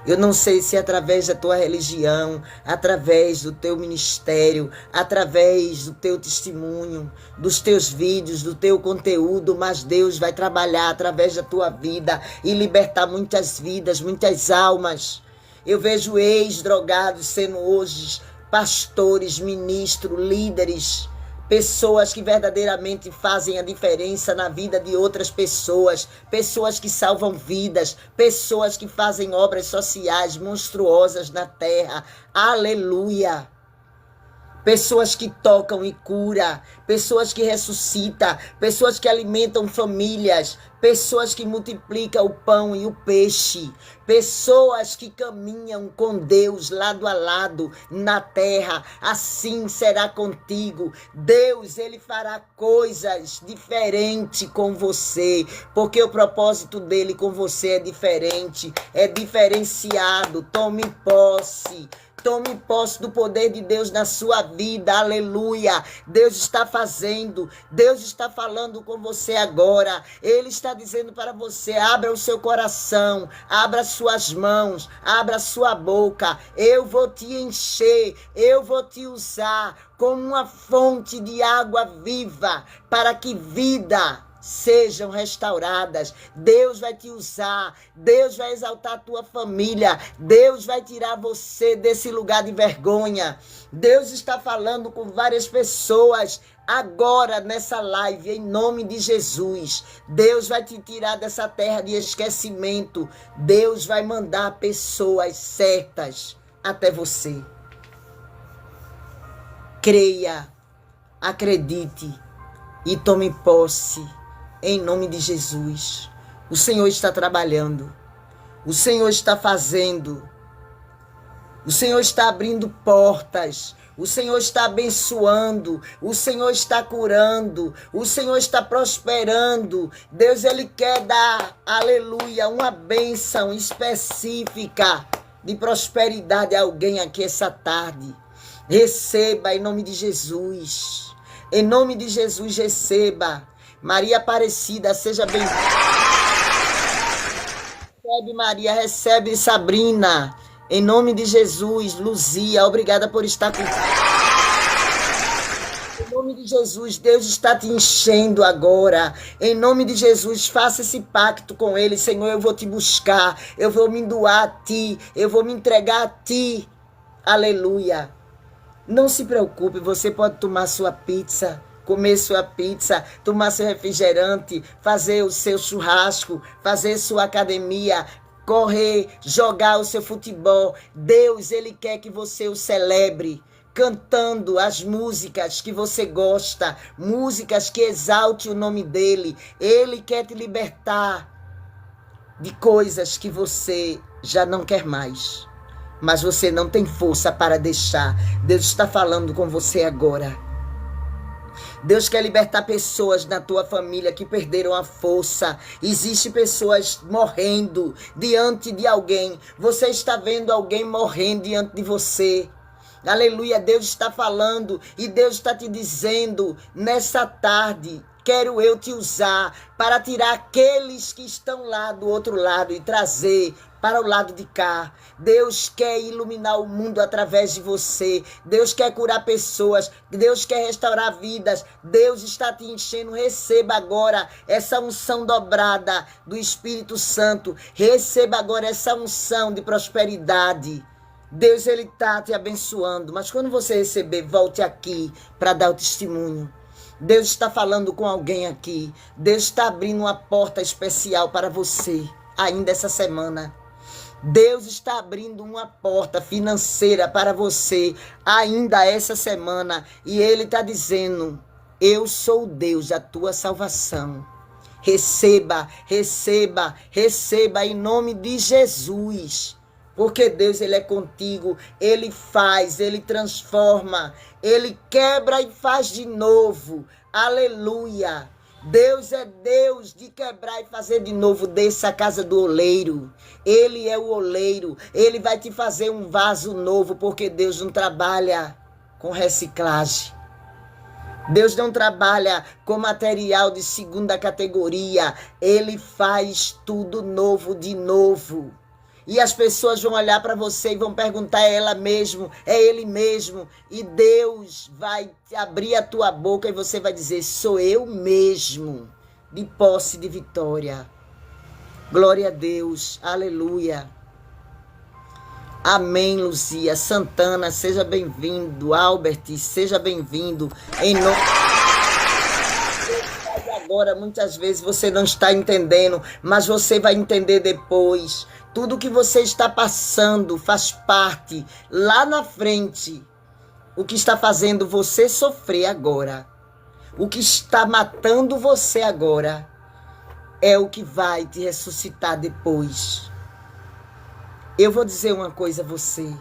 Eu não sei se é através da tua religião, através do teu ministério, através do teu testemunho, dos teus vídeos, do teu conteúdo, mas Deus vai trabalhar através da tua vida e libertar muitas vidas, muitas almas. Eu vejo ex-drogados sendo hoje pastores, ministros, líderes, pessoas que verdadeiramente fazem a diferença na vida de outras pessoas, pessoas que salvam vidas, pessoas que fazem obras sociais monstruosas na terra. Aleluia! Pessoas que tocam e curam, pessoas que ressuscitam, pessoas que alimentam famílias, pessoas que multiplicam o pão e o peixe, pessoas que caminham com Deus lado a lado na terra. Assim será contigo. Deus, ele fará coisas diferentes com você, porque o propósito dele com você é diferente, é diferenciado. Tome posse. Tome posse do poder de Deus na sua vida, aleluia. Deus está fazendo, Deus está falando com você agora. Ele está dizendo para você, abra o seu coração, abra suas mãos, abra sua boca. Eu vou te encher, eu vou te usar como uma fonte de água viva para que vida sejam restauradas. Deus vai te usar, Deus vai exaltar a tua família, Deus vai tirar você desse lugar de vergonha. Deus está falando com várias pessoas agora nessa live, em nome de Jesus. Deus vai te tirar dessa terra de esquecimento. Deus vai mandar pessoas certas até você. Creia, acredite e tome posse. Em nome de Jesus, o Senhor está trabalhando, o Senhor está fazendo, o Senhor está abrindo portas, o Senhor está abençoando, o Senhor está curando, o Senhor está prosperando. Deus, ele quer dar, aleluia, uma bênção específica de prosperidade a alguém aqui essa tarde. Receba em nome de Jesus, em nome de Jesus, receba. Maria Aparecida, seja bem-vinda. Recebe, Maria, recebe, Sabrina. Em nome de Jesus, Luzia, obrigada por estar com... Em nome de Jesus, Deus está te enchendo agora. Em nome de Jesus, faça esse pacto com Ele. Senhor, eu vou te buscar, eu vou me doar a Ti, eu vou me entregar a Ti. Aleluia. Não se preocupe, você pode tomar sua pizza comer sua pizza, tomar seu refrigerante, fazer o seu churrasco, fazer sua academia, correr, jogar o seu futebol. Deus, Ele quer que você o celebre, cantando as músicas que você gosta, músicas que exalte o nome dEle. Ele quer te libertar de coisas que você já não quer mais, mas você não tem força para deixar. Deus está falando com você agora. Deus quer libertar pessoas na tua família que perderam a força. Existem pessoas morrendo diante de alguém. Você está vendo alguém morrendo diante de você. Aleluia, Deus está falando e Deus está te dizendo nessa tarde: quero eu te usar para tirar aqueles que estão lá do outro lado e trazer para o lado de cá. Deus quer iluminar o mundo através de você. Deus quer curar pessoas. Deus quer restaurar vidas. Deus está te enchendo. Receba agora essa unção dobrada do Espírito Santo. Receba agora essa unção de prosperidade. Deus, Ele está te abençoando. Mas quando você receber, volte aqui para dar o testemunho. Deus está falando com alguém aqui. Deus está abrindo uma porta especial para você ainda essa semana. Deus está abrindo uma porta financeira para você ainda essa semana. E Ele está dizendo: eu sou o Deus da tua salvação. Receba, receba, receba em nome de Jesus. Porque Deus, Ele é contigo. Ele faz, Ele transforma, Ele quebra e faz de novo. Aleluia. Deus é Deus de quebrar e fazer de novo. Desça a casa do oleiro. Ele é o oleiro. Ele vai te fazer um vaso novo, porque Deus não trabalha com reciclagem. Deus não trabalha com material de segunda categoria. Ele faz tudo novo de novo. E as pessoas vão olhar para você e vão perguntar: é ela mesmo? É ele mesmo? E Deus vai abrir a tua boca e você vai dizer: sou eu mesmo, de posse de vitória. Glória a Deus, aleluia. Amém, Luzia. Santana, seja bem-vindo. Albert, seja bem-vindo. Em nome... Agora, muitas vezes você não está entendendo, mas você vai entender depois. Tudo que você está passando faz parte lá na frente. O que está fazendo você sofrer agora, o que está matando você agora, é o que vai te ressuscitar depois. Eu vou dizer uma coisa a você.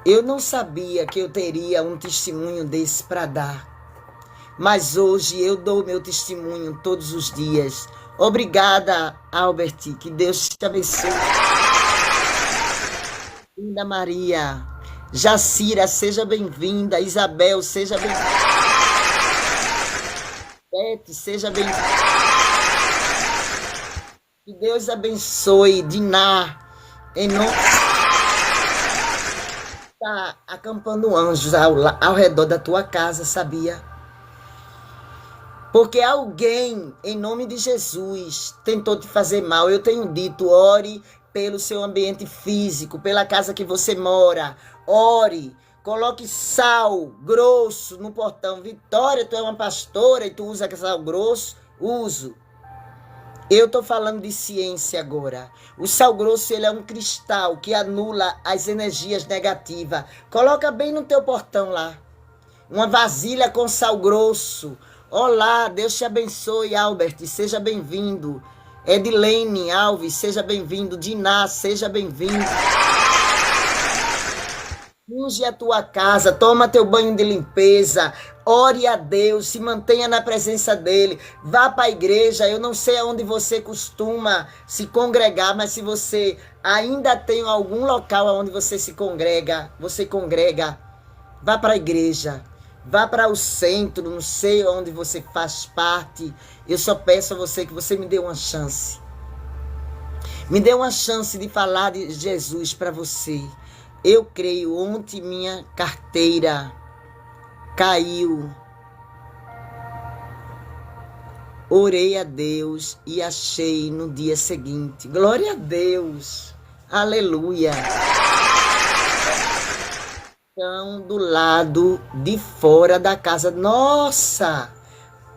Eu não sabia que eu teria um testemunho desse para dar. Mas hoje eu dou meu testemunho todos os dias. Obrigada, Albert. Que Deus te abençoe. Linda Maria. Jacira, seja bem-vinda. Isabel, seja bem-vinda. Bete, seja bem-vinda. Que Deus abençoe. Diná, em nome... Está acampando anjos ao redor da tua casa, sabia? Porque alguém, em nome de Jesus, tentou te fazer mal. Eu tenho dito: ore pelo seu ambiente físico, pela casa que você mora. Ore, coloque sal grosso no portão. Vitória, tu é uma pastora e tu usa sal grosso? Uso. Eu estou falando de ciência agora. O sal grosso, ele é um cristal que anula as energias negativas. Coloca bem no teu portão lá. Uma vasilha com sal grosso. Olá, Deus te abençoe, Albert, seja bem-vindo. Edilene Alves, seja bem-vindo. Diná, seja bem-vindo. Unge a tua casa, toma teu banho de limpeza, ore a Deus, se mantenha na presença dEle, vá para a igreja. Eu não sei aonde você costuma se congregar, mas se você ainda tem algum local onde você se congrega, vá para a igreja. Vá para o centro, não sei onde você faz parte. Eu só peço a você que você me dê uma chance. Me dê uma chance de falar de Jesus para você. Eu creio, ontem minha carteira caiu. Orei a Deus e achei no dia seguinte. Glória a Deus. Aleluia. estão do lado de fora da casa. Nossa!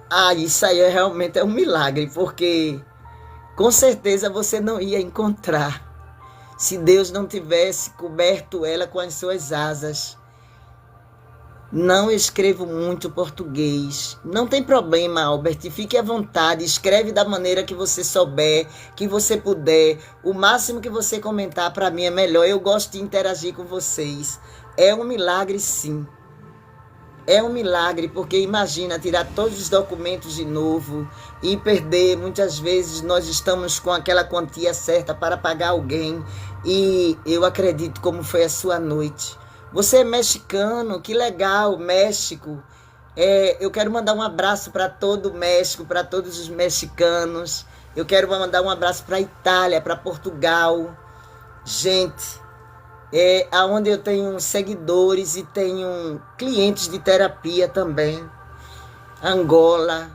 Ah, isso aí realmente é um milagre, porque com certeza você não ia encontrar se Deus não tivesse coberto ela com as suas asas. Não escrevo muito português. Não tem problema, Albert. Fique à vontade. Escreve da maneira que você souber, que você puder. O máximo que você comentar para mim é melhor. Eu gosto de interagir com vocês. É um milagre, sim. É um milagre, porque imagina tirar todos os documentos de novo e perder. Muitas vezes nós estamos com aquela quantia certa para pagar alguém. E eu acredito como foi a sua noite. Você é mexicano, que legal, México. Eu quero mandar um abraço para todo o México, para todos os mexicanos. Eu quero mandar um abraço para a Itália, para Portugal. Gente, aonde eu tenho seguidores e tenho clientes de terapia também. Angola.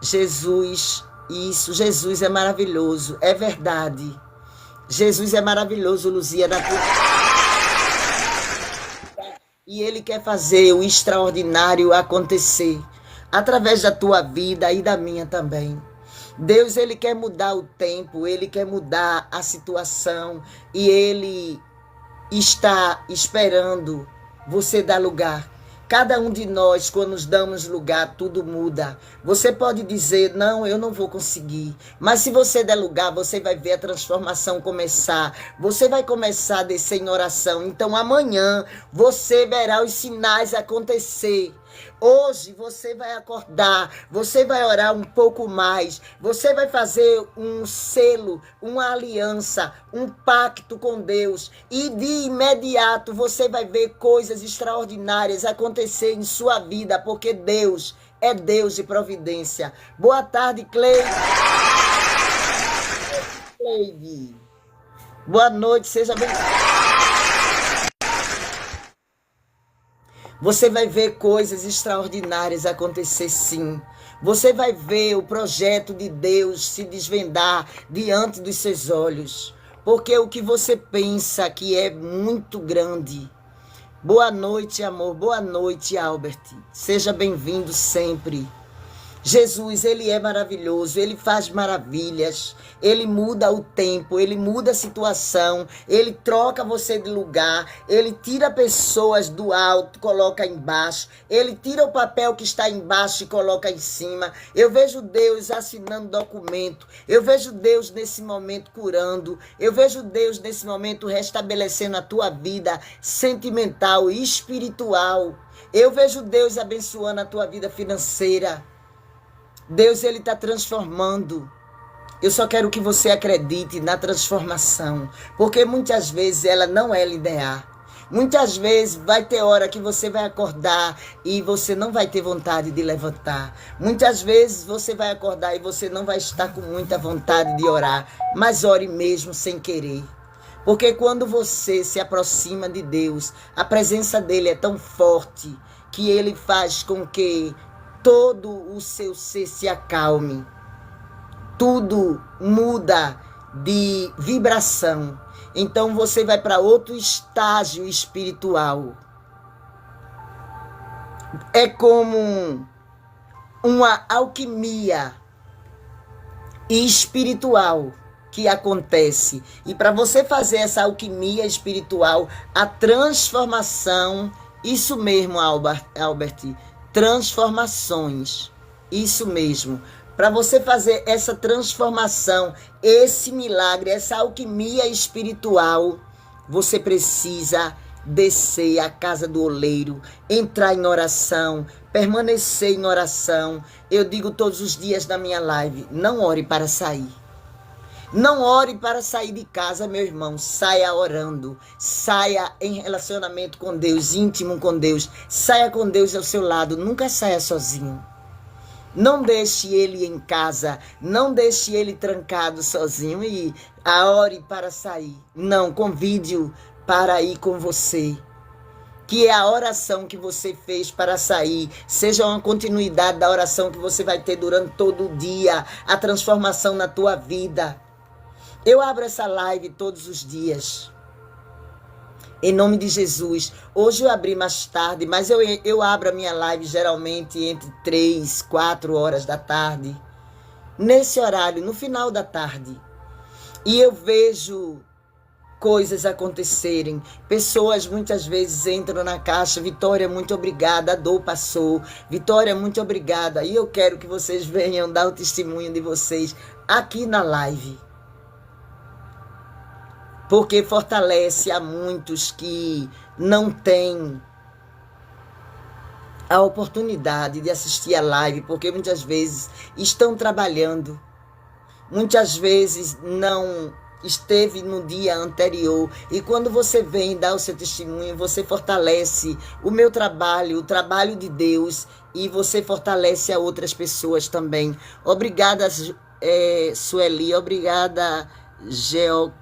Jesus, isso, Jesus é maravilhoso, é verdade. Jesus é maravilhoso, Luzia da E Ele quer fazer o extraordinário acontecer através da tua vida e da minha também. Deus, Ele quer mudar o tempo, Ele quer mudar a situação e Ele está esperando você dar lugar. Cada um de nós, quando nos damos lugar, tudo muda. Você pode dizer, não, eu não vou conseguir. Mas se você der lugar, você vai ver a transformação começar. Você vai começar a descer em oração. Então amanhã você verá os sinais acontecer. Hoje você vai acordar, você vai orar um pouco mais, você vai fazer um selo, uma aliança, um pacto com Deus e de imediato você vai ver coisas extraordinárias acontecer em sua vida, porque Deus é Deus de providência. Boa tarde, Cleide. Boa noite, seja bem-vindo. Você vai ver coisas extraordinárias acontecer, sim. Você vai ver o projeto de Deus se desvendar diante dos seus olhos. Porque o que você pensa que é muito grande. Boa noite, amor. Boa noite, Albert. Seja bem-vindo sempre. Jesus, Ele é maravilhoso, Ele faz maravilhas, Ele muda o tempo, Ele muda a situação, Ele troca você de lugar, Ele tira pessoas do alto, coloca embaixo, Ele tira o papel que está embaixo e coloca em cima. Eu vejo Deus assinando documento, eu vejo Deus nesse momento curando, eu vejo Deus nesse momento restabelecendo a tua vida sentimental e espiritual. Eu vejo Deus abençoando a tua vida financeira. Deus, Ele está transformando. Eu só quero que você acredite na transformação, porque muitas vezes ela não é linear. Muitas vezes vai ter hora que você vai acordar e você não vai ter vontade de levantar. Muitas vezes você vai acordar e você não vai estar com muita vontade de orar, mas ore mesmo sem querer. Porque quando você se aproxima de Deus, a presença dele é tão forte que ele faz com que todo o seu ser se acalme. Tudo muda de vibração. Então você vai para outro estágio espiritual. É como uma alquimia espiritual que acontece. E para você fazer essa alquimia espiritual, a transformação, isso mesmo, Albert, transformações, isso mesmo. Para você fazer essa transformação, esse milagre, essa alquimia espiritual, você precisa descer à casa do oleiro, entrar em oração, permanecer em oração. Eu digo todos os dias na minha live, não ore para sair. Não ore para sair de casa, meu irmão. Saia orando. Saia em relacionamento com Deus, íntimo com Deus. Saia com Deus ao seu lado. Nunca saia sozinho. Não deixe ele em casa. Não deixe ele trancado sozinho e ore para sair. Não, convide-o para ir com você. Que é a oração que você fez para sair, seja uma continuidade da oração que você vai ter durante todo o dia. A transformação na tua vida. Eu abro essa live todos os dias. Em nome de Jesus. Hoje eu abri mais tarde, mas eu abro a minha live geralmente entre 3, 4 horas da tarde. Nesse horário, no final da tarde. E eu vejo coisas acontecerem. Pessoas muitas vezes entram na caixa. Vitória, muito obrigada. A dor passou. Vitória, muito obrigada. E eu quero que vocês venham dar o testemunho de vocês aqui na live. Porque fortalece a muitos que não têm a oportunidade de assistir a live, porque muitas vezes estão trabalhando, muitas vezes não esteve no dia anterior, e quando você vem dar o seu testemunho, você fortalece o meu trabalho, o trabalho de Deus, e você fortalece a outras pessoas também. Obrigada, Sueli, obrigada, Geocona.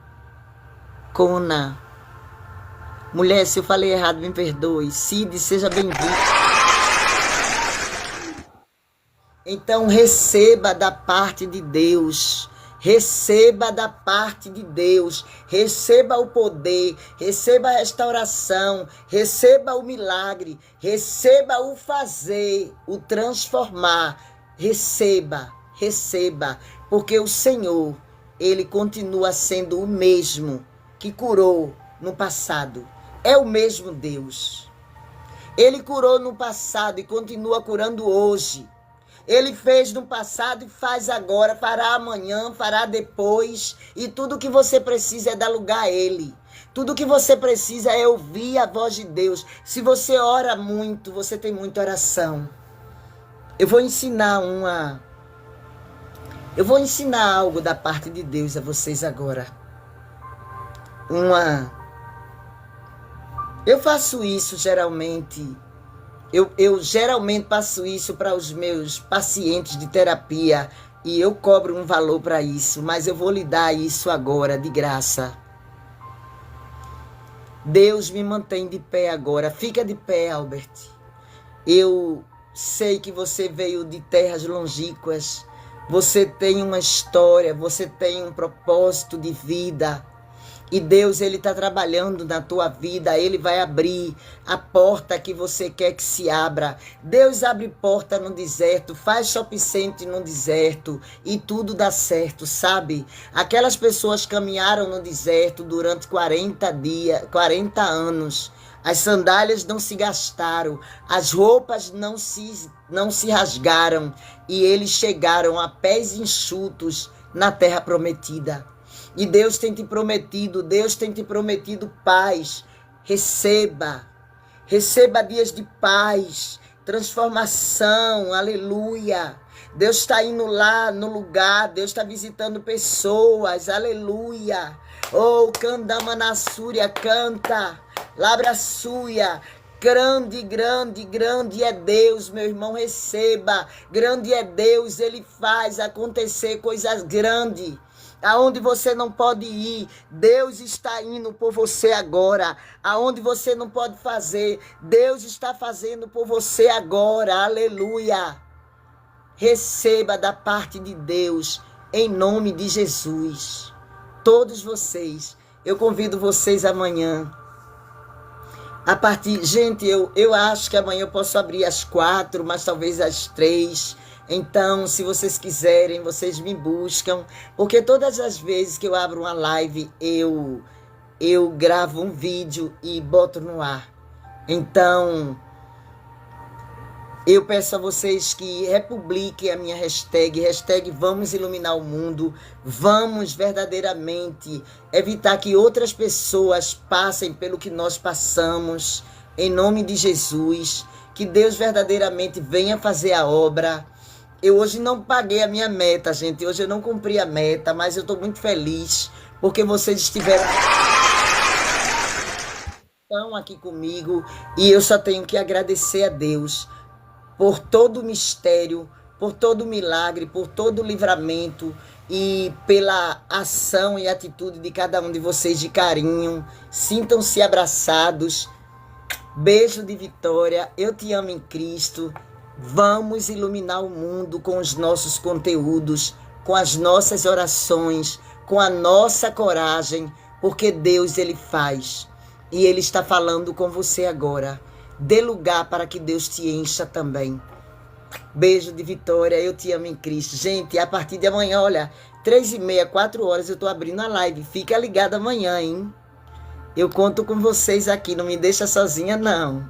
Mulher, se eu falei errado, me perdoe. Cid, seja bem-vindo. Então, receba da parte de Deus. Receba da parte de Deus. Receba o poder. Receba a restauração. Receba o milagre. Receba o fazer, o transformar. Receba, receba. Porque o Senhor, Ele continua sendo o mesmo que curou no passado. É o mesmo Deus. Ele curou no passado e continua curando hoje. Ele fez no passado e faz agora, fará amanhã, fará depois. E tudo que você precisa é dar lugar a Ele. Tudo que você precisa é ouvir a voz de Deus. Se você ora muito, você tem muita oração. Eu vou ensinar algo da parte de Deus a vocês agora. Eu faço isso geralmente. Eu geralmente passo isso para os meus pacientes de terapia e eu cobro um valor para isso, mas eu vou lhe dar isso agora de graça. Deus me mantém de pé agora. Fica de pé, Albert. Eu sei que você veio de terras longínquas. Você tem uma história, você tem um propósito de vida. E Deus, Ele está trabalhando na tua vida. Ele vai abrir a porta que você quer que se abra. Deus abre porta no deserto, faz shopping center no deserto e tudo dá certo, sabe? Aquelas pessoas caminharam no deserto durante 40 anos. As sandálias não se gastaram, as roupas não se rasgaram e eles chegaram a pés enxutos na terra prometida. E Deus tem te prometido paz. Receba dias de paz, transformação, aleluia. Deus está indo lá no lugar, Deus está visitando pessoas, aleluia. Oh, Candamanassúria, canta, Labraçúia. Grande, grande, grande é Deus, meu irmão, receba. Grande é Deus, Ele faz acontecer coisas grandes. Aonde você não pode ir, Deus está indo por você agora. Aonde você não pode fazer, Deus está fazendo por você agora. Aleluia. Receba da parte de Deus, em nome de Jesus. Todos vocês, eu convido vocês amanhã. Gente, eu acho que amanhã eu posso abrir às 4, mas talvez às 3. Então, se vocês quiserem, vocês me buscam, porque todas as vezes que eu abro uma live, eu gravo um vídeo e boto no ar. Então, eu peço a vocês que republiquem a minha hashtag Vamos Iluminar o Mundo. Vamos verdadeiramente evitar que outras pessoas passem pelo que nós passamos, em nome de Jesus. Que Deus verdadeiramente venha fazer a obra. Eu hoje não paguei a minha meta, gente. Hoje eu não cumpri a meta, mas eu estou muito feliz porque vocês estão aqui comigo e eu só tenho que agradecer a Deus por todo o mistério, por todo o milagre, por todo o livramento e pela ação e atitude de cada um de vocês de carinho. Sintam-se abraçados. Beijo de Vitória. Eu te amo em Cristo. Vamos iluminar o mundo com os nossos conteúdos, com as nossas orações, com a nossa coragem, porque Deus, Ele faz. E Ele está falando com você agora. Dê lugar para que Deus te encha também. Beijo de Vitória, eu te amo em Cristo. Gente, a partir de amanhã, olha, 3h30, 4 horas, eu tô abrindo a live. Fica ligado amanhã, hein? Eu conto com vocês aqui, não me deixa sozinha, não.